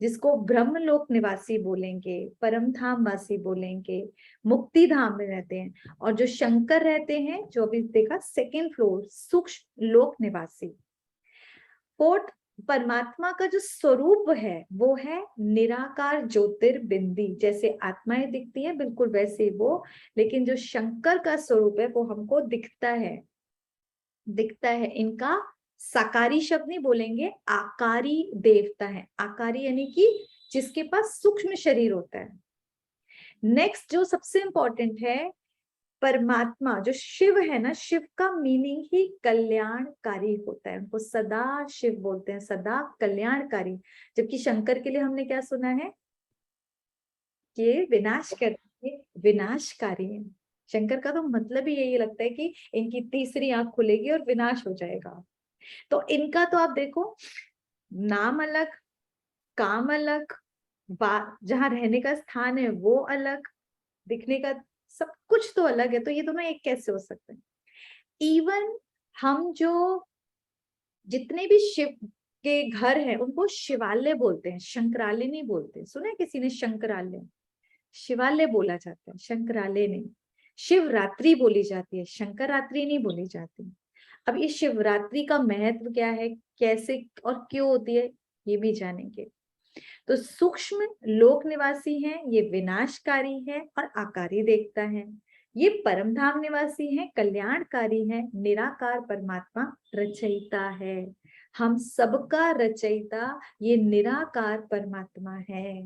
जिसको ब्रह्मलोक निवासी बोलेंगे, परम धाम वासी बोलेंगे, मुक्ति धाम में रहते हैं। और जो शंकर रहते हैं, जो अभी देखा, सेकेंड फ्लोर, सूक्ष्म लोक निवासी। फोर्थ, परमात्मा का जो स्वरूप है वो है निराकार ज्योतिर्बिंदी, जैसे आत्माएं दिखती है बिल्कुल वैसे वो, लेकिन जो शंकर का स्वरूप है वो हमको दिखता है, दिखता है। इनका साकारी शब्द नहीं बोलेंगे, आकारी देवता है। आकारी यानी कि जिसके पास सूक्ष्म शरीर होता है। नेक्स्ट जो सबसे इंपॉर्टेंट है, परमात्मा जो शिव है ना, शिव का मीनिंग ही कल्याणकारी होता है, उनको सदा शिव बोलते हैं, सदा कल्याणकारी। जबकि शंकर के लिए हमने क्या सुना है कि विनाश करके विनाशकारी है। शंकर का तो मतलब ही यही लगता है कि इनकी तीसरी आंख खुलेगी और विनाश हो जाएगा। तो इनका तो आप देखो, नाम अलग, काम अलग, जहां रहने का स्थान है वो अलग, दिखने का सब कुछ तो अलग है। तो ये दोनों एक कैसे हो सकते हैं? इवन हम जो जितने भी शिव के घर हैं उनको शिवालय बोलते हैं, शंकरालय नहीं बोलते। सुना है किसी ने शंकरालय? शिवालय बोला जाता है, शंकरालय नहीं। शिवरात्रि बोली जाती है, शंकरात्रि नहीं बोली जाती। अब ये शिवरात्रि का महत्व क्या है, कैसे और क्यों होती है, ये भी जानेंगे। तो सूक्ष्म लोक निवासी है, ये विनाशकारी है और आकारी देखता है। ये परम धाम निवासी है, कल्याणकारी है, निराकार परमात्मा रचयिता है। हम सबका रचयिता ये निराकार परमात्मा है।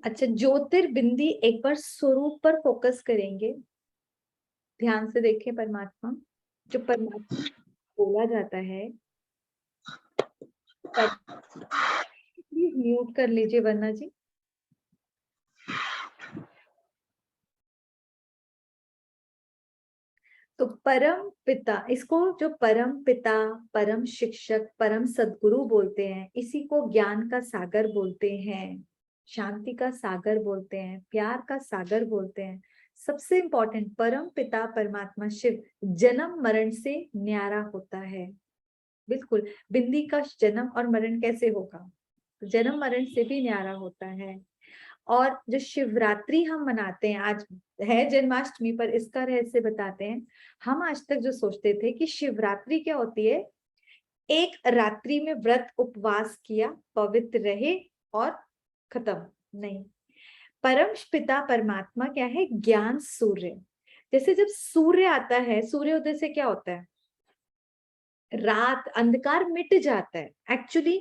अच्छा, ज्योतिर्बिंदी एक बार स्वरूप पर फोकस करेंगे, ध्यान से देखें। परमात्मा, जो परमात्मा बोला जाता है, प्लीज म्यूट कर लीजिए वरना जी। तो परम पिता, इसको जो परम पिता, परम शिक्षक, परम सद्गुरु बोलते हैं, इसी को ज्ञान का सागर बोलते हैं, शांति का सागर बोलते हैं, प्यार का सागर बोलते हैं। सबसे इंपॉर्टेंट, परम पिता परमात्मा शिव जन्म मरण से न्यारा होता है। बिल्कुल, बिंदी का जन्म और मरण कैसे होगा? जन्म मरण से भी न्यारा होता है। और जो शिवरात्रि हम मनाते हैं, आज है जन्माष्टमी, पर इसका रहस्य बताते हैं। हम आज तक जो सोचते थे कि शिवरात्रि क्या होती है, एक रात्रि में व्रत उपवास किया, पवित्र रहे और खत्म, नहीं। परम पिता परमात्मा क्या है? ज्ञान सूर्य। जैसे जब सूर्य आता है, सूर्योदय से क्या होता है? रात, अंधकार मिट जाता है। एक्चुअली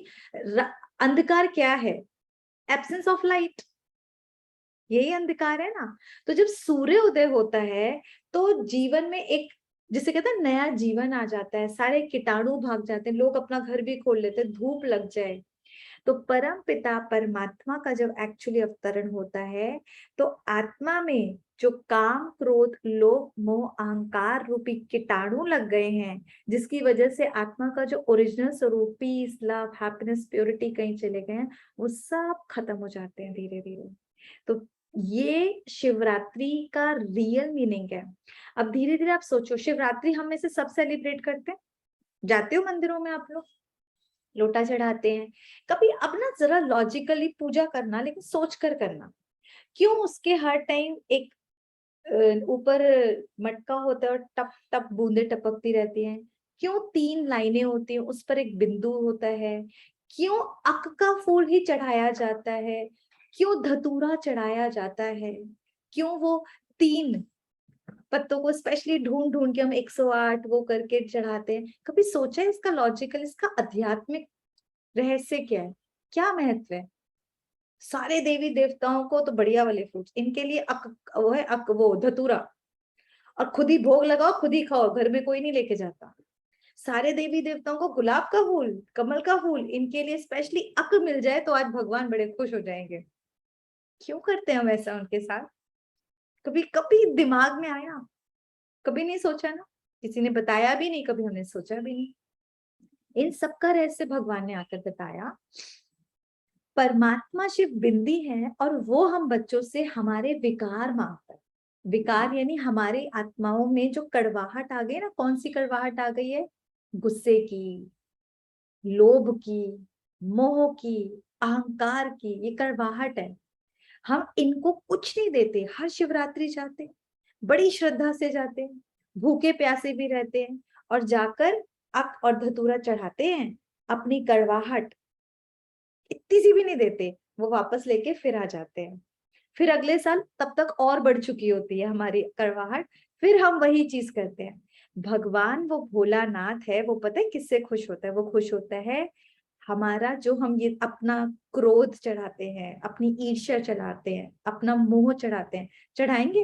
अंधकार क्या है? एब्सेंस ऑफ लाइट, यही अंधकार है ना। तो जब सूर्य उदय होता है तो जीवन में एक, जिसे कहते हैं, नया जीवन आ जाता है, सारे कीटाणु भाग जाते हैं, लोग अपना घर भी खोल लेते हैं, धूप लग जाए। तो परम पिता परमात्मा का जब एक्चुअली अवतरण होता है तो आत्मा में जो काम क्रोध लोभ मोह अहंकार रूपी कीटाणु लग गए हैं, जिसकी वजह से आत्मा का जो ओरिजिनल स्वरूप पीस लव हैप्पीनेस प्योरिटी कहीं चले गए हैं, वो सब खत्म हो जाते हैं धीरे धीरे। तो ये शिवरात्रि का रियल मीनिंग है। अब धीरे धीरे आप सोचो, शिवरात्रि हम में से सब सेलिब्रेट करते हैं, जाते हो मंदिरों में आप लोग, लोटा चढ़ाते हैं। कभी अब ना जरा लॉजिकली पूजा करना, लेकिन सोच कर करना। क्यों उसके हर टाइम एक ऊपर मटका होता है और टप टप बूंदे टपकती रहती हैं? क्यों 3 लाइनें होती हैं, उस पर एक बिंदु होता है, क्यों अक का फूल ही चढ़ाया जाता है, क्यों धतूरा चढ़ाया जाता है, क्यों वो 3 पत्तों को स्पेशली ढूंढ ढूंढ के हम 108 वो करके चढ़ाते हैं। कभी सोचा है इसका लॉजिकल, इसका आध्यात्मिक रहस्य क्या है, क्या महत्व है? सारे देवी देवताओं को तो बढ़िया वाले फ्रूट्स, इनके लिए वो है वो धतूरा, और खुद ही भोग लगाओ, खुद ही खाओ, घर में कोई नहीं लेके जाता। सारे देवी देवताओं को गुलाब का फूल, कमल का फूल, इनके लिए स्पेशली अक मिल जाए तो आज भगवान बड़े खुश हो जाएंगे। क्यों करते हैं हम ऐसा उनके साथ? कभी कभी दिमाग में आया? कभी नहीं सोचा ना, किसी ने बताया भी नहीं, कभी हमने सोचा भी नहीं। इन सबका रहस्य भगवान ने आकर बताया। परमात्मा शिव बिंदी है और वो हम बच्चों से हमारे विकार मांगता है। विकार यानी हमारी आत्माओं में जो कड़वाहट आ गई ना, कौन सी कड़वाहट आ गई है? गुस्से की, लोभ की, मोह की, अहंकार की, ये कड़वाहट है। हम इनको कुछ नहीं देते, हर शिवरात्रि जाते हैं, बड़ी श्रद्धा से जाते हैं, भूखे प्यासे भी रहते हैं, और जाकर अक और धतूरा चढ़ाते हैं। अपनी कड़वाहट इतनी सी भी नहीं देते, वो वापस लेके फिर आ जाते हैं। फिर अगले साल तब तक और बढ़ चुकी होती है हमारी कड़वाहट, फिर हम वही चीज करते हैं। भगवान वो भोलानाथ है, वो पता है किससे खुश होता है? वो खुश होता है हमारा जो हम ये अपना क्रोध चढ़ाते हैं, अपनी ईर्ष्या चढ़ाते हैं, अपना मोह चढ़ाते हैं, चढ़ाएंगे।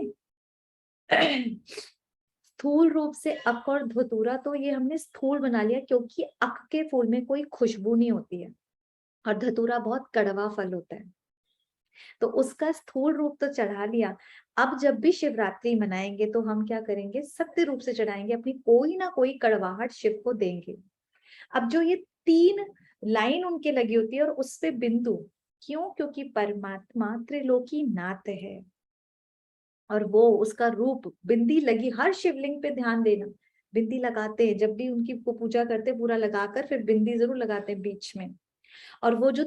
स्थूल रूप से अक और धतूरा तो ये हमने स्थूल बना लिया, क्योंकि अक के फूल में कोई खुशबू नहीं होती है और धतूरा बहुत कड़वा फल होता है, तो उसका स्थूल रूप तो चढ़ा लिया। अब जब भी शिवरात्रि मनाएंगे तो हम क्या करेंगे? सत्य रूप से चढ़ाएंगे, अपनी कोई ना कोई कड़वाहट शिव को देंगे। अब जो ये 3 लाइन उनके लगी होती है और उस पे बिंदु, क्यों? क्योंकि परमात्मा त्रिलोकी नाथ है और वो उसका रूप, बिंदी लगी हर शिवलिंग पे, ध्यान देना, बिंदी लगाते हैं जब भी उनकी को पूजा करते, पूरा लगाकर फिर बिंदी जरूर लगाते हैं बीच में। और वो जो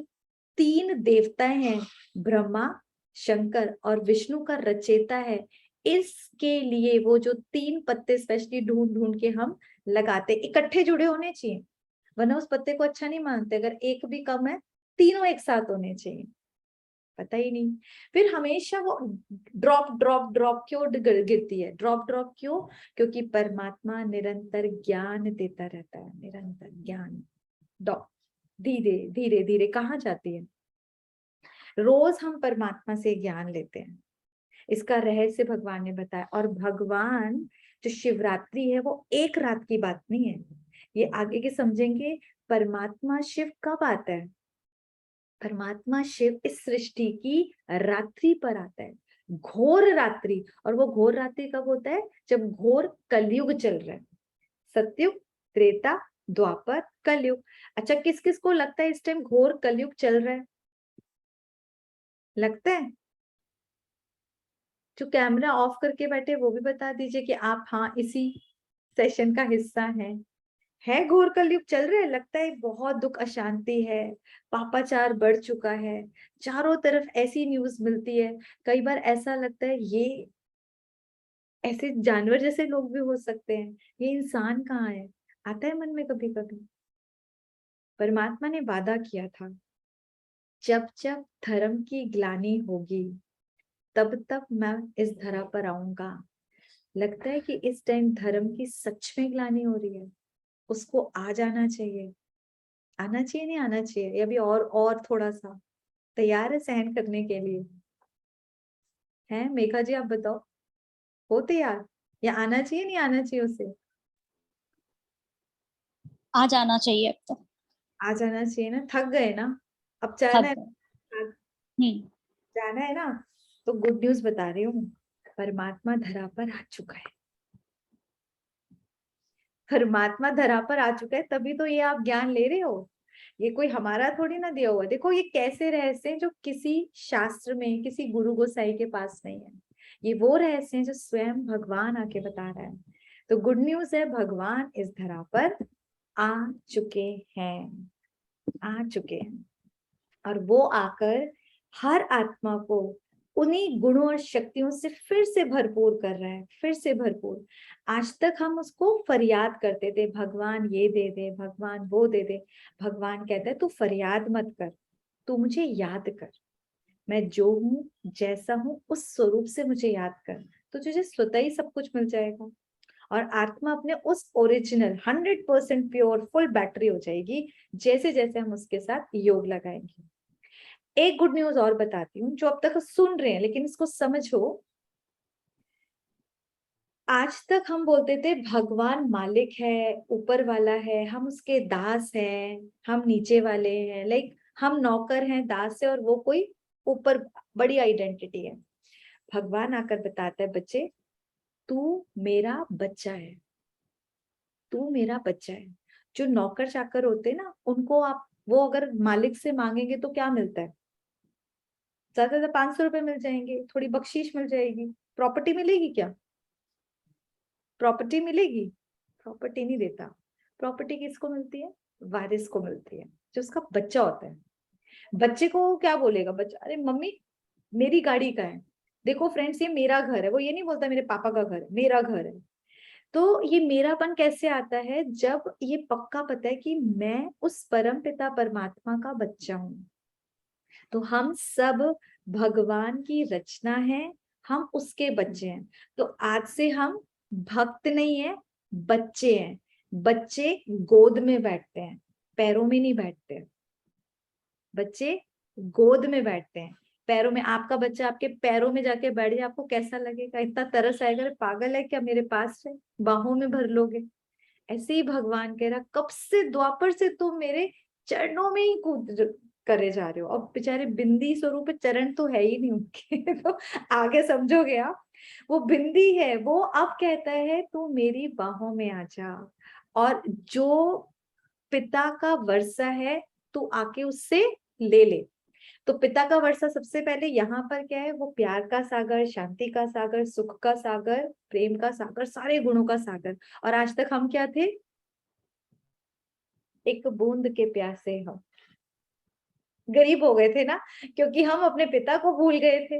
3 देवताएं हैं, ब्रह्मा, शंकर और विष्णु का रचेता है, इसके लिए वो जो 3 पत्ते स्पेशली ढूंढ ढूंढ के हम लगाते, इकट्ठे जुड़े होने चाहिए, वरना उस पत्ते को अच्छा नहीं मानते। अगर एक भी कम है, तीनों एक साथ होने चाहिए, पता ही नहीं। फिर हमेशा वो ड्रॉप ड्रॉप ड्रॉप क्यों गिरती है? ड्रॉप ड्रॉप क्यों? क्योंकि परमात्मा निरंतर ज्ञान देता रहता है, निरंतर ज्ञान। धीरे धीरे धीरे कहाँ जाती है? रोज हम परमात्मा से ज्ञान लेते हैं, इसका रहस्य भगवान ने बताया। और भगवान जो शिवरात्रि है वो एक रात की बात नहीं है, ये आगे के समझेंगे। परमात्मा शिव कब आता है? परमात्मा शिव इस सृष्टि की रात्रि पर आता है, घोर रात्रि। और वो घोर रात्रि कब होता है? जब घोर कलयुग चल रहा है, सतयुग, त्रेता, द्वापर, कलयुग। अच्छा, किस किस को लगता है इस टाइम घोर कलयुग चल रहा है? लगता है? जो कैमरा ऑफ करके बैठे वो भी बता दीजिए कि आप हाँ इसी सेशन का हिस्सा हैं। है घोर कलयुग चल रहा है? लगता है बहुत दुख अशांति है, पापाचार बढ़ चुका है, चारों तरफ ऐसी न्यूज मिलती है। कई बार ऐसा लगता है ये ऐसे जानवर जैसे लोग भी हो सकते हैं, ये इंसान कहाँ है? आता है मन में कभी कभी। परमात्मा ने वादा किया था, जब जब धर्म की ग्लानि होगी तब तब मैं इस धरा पर आऊंगा। लगता है कि इस टाइम धर्म की सच में ग्लानि हो रही है, उसको आ जाना चाहिए। आना चाहिए, नहीं आना चाहिए? या अभी और थोड़ा सा तैयार है सहन करने के लिए? हैं मेघा जी, आप बताओ, हो तैयार? या आना चाहिए, नहीं आना चाहिए उसे? आ जाना चाहिए अब तो। आ जाना चाहिए ना, थक गए ना, अब थक जाना है। गए। हम्म। जाना है ना, तो गुड न्यूज बता रही हूँ, परमात्मा धरा पर आ चुका है। परमात्मा धरा पर आ चुका है, तभी तो ये आप ज्ञान ले रहे हो। ये कोई हमारा थोड़ी ना दिया हुआ। देखो ये कैसे रहस्य हैं जो किसी शास्त्र में, किसी गुरु गोसाई के पास नहीं है। ये वो रहस्य हैं जो स्वयं भगवान आके बता रहा है। तो गुड न्यूज है, भगवान इस धरा पर आ चुके हैं, आ चुके हैं। और वो आकर हर आत्मा को उन्हीं गुणों और शक्तियों से फिर से भरपूर कर रहा है, फिर से भरपूर। आज तक हम उसको फरियाद करते थे, भगवान ये दे दे, भगवान वो दे दे। भगवान कहता है तू फरियाद मत कर, तू मुझे याद कर, मैं जो हूँ जैसा हूँ उस स्वरूप से मुझे याद कर, तो तुझे स्वतः ही सब कुछ मिल जाएगा। और आत्मा अपने उस ओरिजिनल 100% प्योर फुल बैटरी हो जाएगी जैसे जैसे हम उसके साथ योग लगाएंगे। एक गुड न्यूज और बताती हूँ, जो अब तक सुन रहे हैं लेकिन इसको समझो। आज तक हम बोलते थे भगवान मालिक है, ऊपर वाला है, हम उसके दास हैं, हम नीचे वाले हैं, लाइक हम नौकर हैं, दास है, और वो कोई ऊपर बड़ी आइडेंटिटी है। भगवान आकर बताता है बच्चे, तू मेरा बच्चा है, तू मेरा बच्चा है। जो नौकर चाकर होते हैं ना, उनको आप वो अगर मालिक से मांगेंगे तो क्या मिलता है? ज्यादा से ज्यादा 500 रुपए मिल जाएंगे, थोड़ी बख्शीश मिल जाएगी, प्रॉपर्टी मिलेगी क्या? प्रॉपर्टी मिलेगी? प्रॉपर्टी नहीं देता। प्रॉपर्टी किसको मिलती है? वारिस को मिलती है, जो उसका बच्चा होता है। बच्चे को क्या बोलेगा बच्चा? अरे मम्मी मेरी गाड़ी का है, देखो फ्रेंड्स ये मेरा घर है। वो ये नहीं बोलता मेरे पापा का घर है, मेरा घर है। तो ये मेरापन कैसे आता है? जब ये पक्का पता है कि मैं उस परम पिता परमात्मा का बच्चा हूं। तो हम सब भगवान की रचना है, हम उसके बच्चे हैं। तो आज से हम भक्त नहीं है, बच्चे हैं। बच्चे गोद में बैठते हैं, पैरों में नहीं बैठते। बच्चे गोद में बैठते हैं, पैरों में। आपका बच्चा आपके पैरों में जाके बैठ जाए, आपको कैसा लगेगा? इतना तरस आएगा, अरे पागल है क्या, मेरे पास है, बाहों में भर लोगे। ऐसे ही भगवान कह रहा, कब से द्वापर से तुम मेरे चरणों में ही कूद करे जा रहे हो। अब बेचारे बिंदी स्वरूप चरण तो है ही नहीं उनके तो आगे समझोगे आप, वो बिंदी है। वो अब कहता है तू मेरी बाहों में आ जा, और जो पिता का वर्षा है तू आके उससे ले ले। तो पिता का वर्षा सबसे पहले यहाँ पर क्या है? वो प्यार का सागर, शांति का सागर, सुख का सागर, प्रेम का सागर, सारे गुणों का सागर। और आज तक हम क्या थे? एक बूंद के प्यासे हम गरीब हो गए थे ना, क्योंकि हम अपने पिता को भूल गए थे।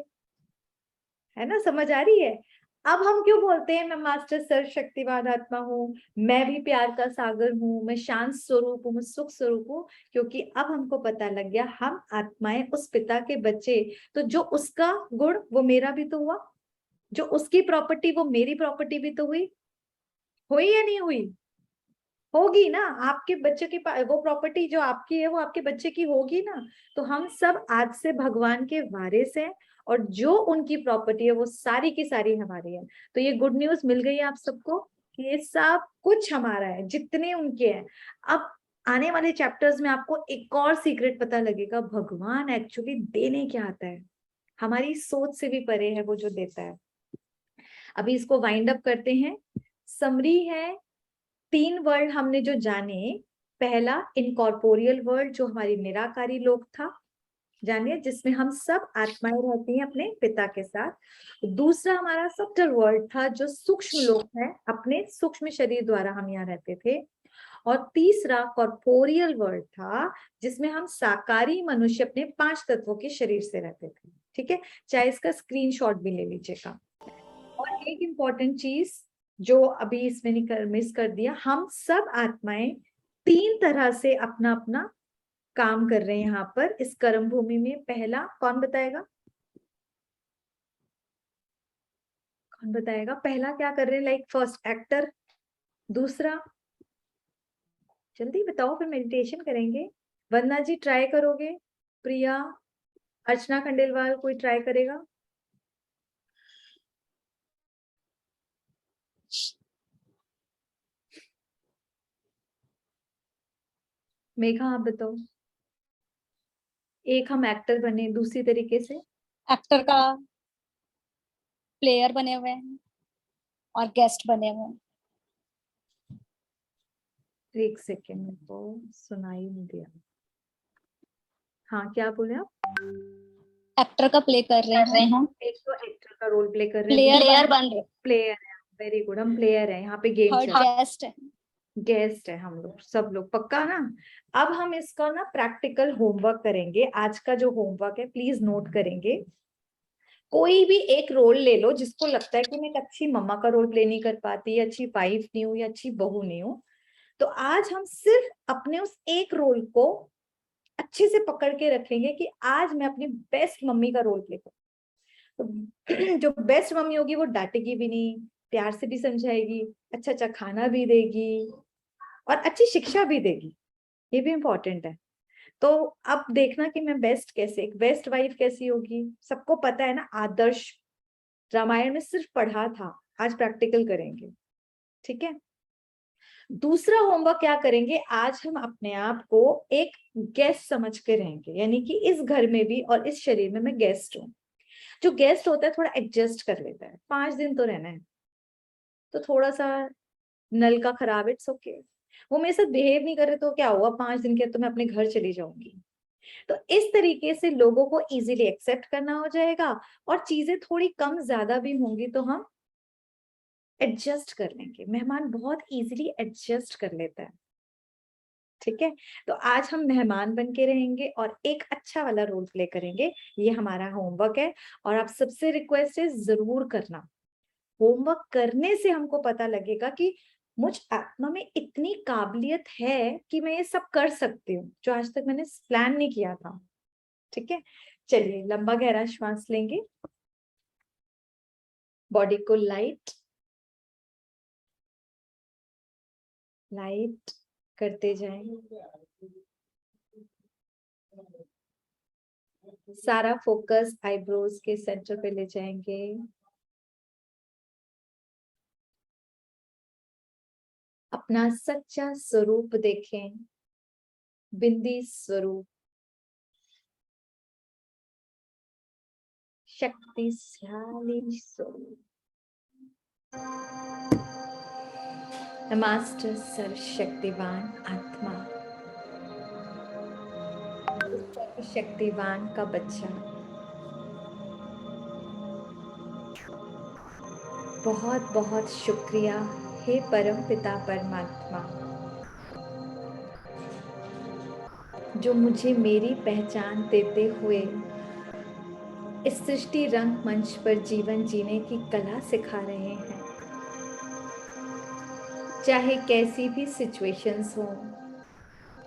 है ना, समझ आ रही है? अब हम क्यों बोलते हैं मैं मास्टर सर्वशक्तिवान आत्मा हूँ, मैं भी प्यार का सागर हूँ, मैं शांत स्वरूप हूँ, मैं सुख स्वरूप हूँ? क्योंकि अब हमको पता लग गया हम आत्माएं उस पिता के बच्चे। तो जो उसका गुण वो मेरा भी तो हुआ, जो उसकी प्रॉपर्टी वो मेरी प्रॉपर्टी भी तो हुई। हुई या नहीं हुई? होगी ना। आपके बच्चे की वो प्रॉपर्टी जो आपकी है वो आपके बच्चे की होगी ना। तो हम सब आज से भगवान के वारिस हैं, और जो उनकी प्रॉपर्टी है वो सारी की सारी हमारी है। तो ये गुड न्यूज मिल गई आप सबको कि ये सब कुछ हमारा है, जितने उनके हैं। अब आने वाले चैप्टर्स में आपको एक और सीक्रेट पता लगेगा, भगवान एक्चुअली देने क्या आता है, हमारी सोच से भी परे है वो जो देता है। अभी इसको वाइंड अप करते हैं। समरी है, 3 वर्ल्ड हमने जो जाने। पहला इनकॉर्पोरियल वर्ल्ड, जो हमारी निराकारी लोक था, जानिए, जिसमें हम सब आत्माएं रहती हैं अपने पिता के साथ। दूसरा हमारा सब्टल वर्ल्ड था, जो सूक्ष्म लोक है, अपने सूक्ष्म शरीर द्वारा हम यहाँ रहते थे। और तीसरा कॉर्पोरियल वर्ल्ड था, जिसमें हम साकारी मनुष्य अपने 5 तत्वों के शरीर से रहते थे। ठीक है, चाहे इसका स्क्रीनशॉट भी ले लीजिएगा। और एक इंपॉर्टेंट चीज जो अभी इसमें मिस कर दिया, हम सब आत्माएं 3 तरह से अपना अपना काम कर रहे हैं यहाँ पर इस कर्म भूमि में। पहला कौन बताएगा? कौन बताएगा पहला क्या कर रहे हैं? लाइक फर्स्ट एक्टर, दूसरा जल्दी बताओ, फिर मेडिटेशन करेंगे। वंदना जी ट्राई करोगे? प्रिया, अर्चना खंडेलवाल, कोई ट्राई करेगा? मेघा आप बताओ। एक हम एक्टर बने, दूसरी तरीके से एक्टर का प्लेयर बने हुए हैं और गेस्ट बने हुए हैं। एक सेकेंड, मेरे को सुनाई नहीं दिया। हाँ, क्या बोले आप? एक्टर का प्ले कर रहे हैं, एक तो एक्टर का रोल प्ले कर रहे हैं, प्लेयर बन रहे, प्लेयर है। वेरी गुड, हम प्लेयर हैं यहाँ पे, गेम थर्ड चल, गेस्ट है। गेस्ट है हम लोग, सब लोग पक्का ना। अब हम इसका ना प्रैक्टिकल होमवर्क करेंगे। आज का जो होमवर्क है प्लीज नोट करेंगे। कोई भी एक रोल ले लो जिसको लगता है कि मैं एक अच्छी मम्मा का रोल प्ले नहीं कर पाती, अच्छी वाइफ नहीं हूँ या अच्छी बहू नहीं हूँ, तो आज हम सिर्फ अपने उस एक रोल को अच्छे से पकड़ के रखेंगे कि आज मैं अपनी बेस्ट मम्मी का रोल प्ले करूँ। तो जो बेस्ट मम्मी होगी वो डांटेगी भी नहीं, प्यार से भी समझाएगी, अच्छा अच्छा खाना भी देगी और अच्छी शिक्षा भी देगी। ये भी इम्पोर्टेंट है। तो अब देखना कि मैं बेस्ट कैसे, एक बेस्ट वाइफ कैसी होगी। सबको पता है ना, आदर्श रामायण में सिर्फ पढ़ा था, आज प्रैक्टिकल करेंगे। ठीक है। दूसरा होमवर्क क्या करेंगे, आज हम अपने आप को एक गेस्ट समझ के रहेंगे, यानी कि इस घर में भी और इस शरीर में मैं गेस्ट हूँ। जो गेस्ट होता है थोड़ा एडजस्ट कर लेता है, 5 दिन तो रहना है, तो थोड़ा सा नल का खराब, इट्स ओके। वो मेरे साथ बिहेव नहीं कर रहे तो क्या हुआ, 5 दिन के तो मैं अपने घर चली जाऊंगी। तो इस तरीके से लोगों को इजीली एक्सेप्ट करना हो जाएगा, और चीजें थोड़ी कम ज्यादा भी होंगी तो हम एडजस्ट कर लेंगे। मेहमान बहुत इजीली एडजस्ट कर लेता है। ठीक है। तो आज हम मेहमान बन के रहेंगे और एक अच्छा वाला रोल प्ले करेंगे। ये हमारा होमवर्क है, और आप सबसे रिक्वेस्ट है जरूर करना। होमवर्क करने से हमको पता लगेगा कि मुझ आत्मा में इतनी काबिलियत है कि मैं ये सब कर सकती हूँ, जो आज तक मैंने प्लान नहीं किया था। ठीक है। चलिए लंबा गहरा श्वास लेंगे, बॉडी को लाइट लाइट करते जाएं। सारा फोकस आईब्रोज के सेंटर पे ले जाएंगे। अपना सच्चा स्वरूप देखें, बिंदी स्वरूप, शक्तिशाली स्वरूप। मास्टर सर्वशक्तिवान आत्मा, शक्तिवान का बच्चा, बहुत बहुत शुक्रिया हे परम पिता परमात्मा, जो मुझे मेरी पहचान देते हुए इस सृष्टि रंग मंच पर जीवन जीने की कला सिखा रहे हैं। चाहे कैसी भी सिचुएशंस हो,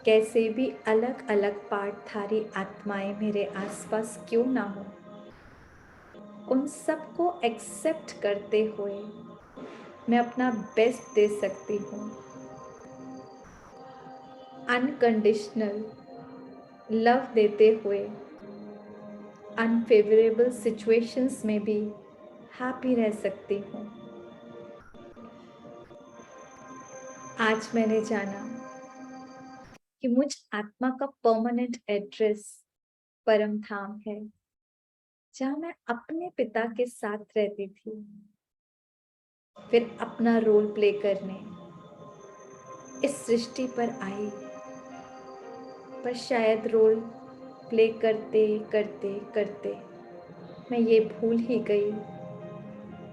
कैसे भी अलग अलग पार्टधारी आत्माएं मेरे आसपास क्यों ना हो, उन सबको एक्सेप्ट करते हुए मैं अपना बेस्ट दे सकती हूँ। अनकंडीशनल लव देते हुए अनफेवरेबल सिचुएशंस में भी हैप्पी रह सकती हूँ। आज मैंने जाना कि मुझ आत्मा का परमानेंट एड्रेस परम धाम है, जहाँ मैं अपने पिता के साथ रहती थी, फिर अपना रोल प्ले करने इस सृष्टि पर आई। पर शायद रोल प्ले करते करते करते मैं ये भूल ही गई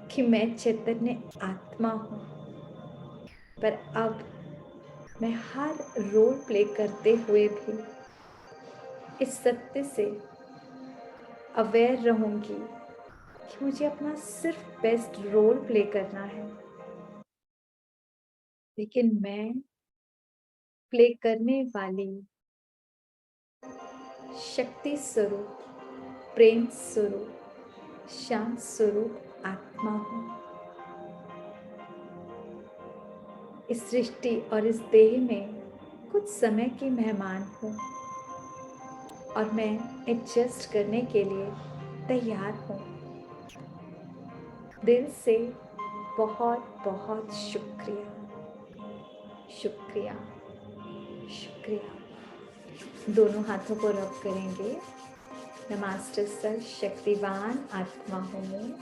कि मैं चैतन्य आत्मा हूँ। पर अब मैं हर रोल प्ले करते हुए भी इस सत्य से अवेयर रहूंगी कि मुझे अपना सिर्फ बेस्ट रोल प्ले करना है, लेकिन मैं प्ले करने वाली शक्ति स्वरूप, प्रेम स्वरूप, शांत स्वरूप आत्मा हूँ। इस सृष्टि और इस देह में कुछ समय की मेहमान हूँ, और मैं एडजस्ट करने के लिए तैयार हूँ। दिल से बहुत बहुत शुक्रिया, शुक्रिया, शुक्रिया। दोनों हाथों को रब करेंगे। मैं मास्टर सर शक्तिवान आत्मा हूँ,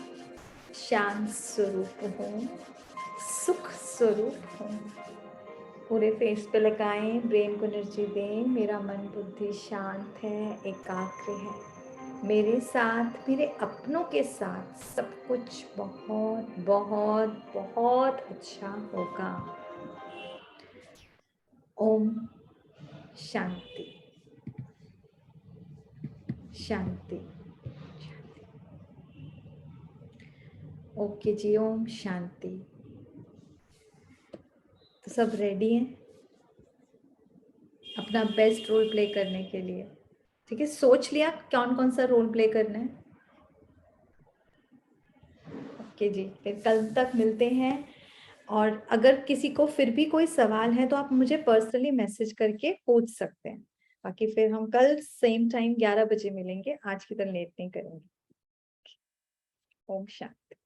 शांत स्वरूप हूँ, सुख स्वरूप हूँ। पूरे फेस पे लगाएं, ब्रेन को एनर्जी दें। मेरा मन बुद्धि शांत है, एकाग्र है। मेरे साथ, मेरे अपनों के साथ सब कुछ बहुत बहुत बहुत अच्छा होगा। ओम शांति, शांति, शांति। ओके जी, ओम शांति। तो सब रेडी हैं अपना बेस्ट रोल प्ले करने के लिए? ठीक है, सोच लिया कौन कौन सा रोल प्ले करना है? ओके जी, फिर कल तक मिलते हैं। और अगर किसी को फिर भी कोई सवाल है तो आप मुझे पर्सनली मैसेज करके पूछ सकते हैं। बाकी फिर हम कल सेम टाइम 11 बजे मिलेंगे। आज की तरह लेट नहीं करेंगे। ओम शांति।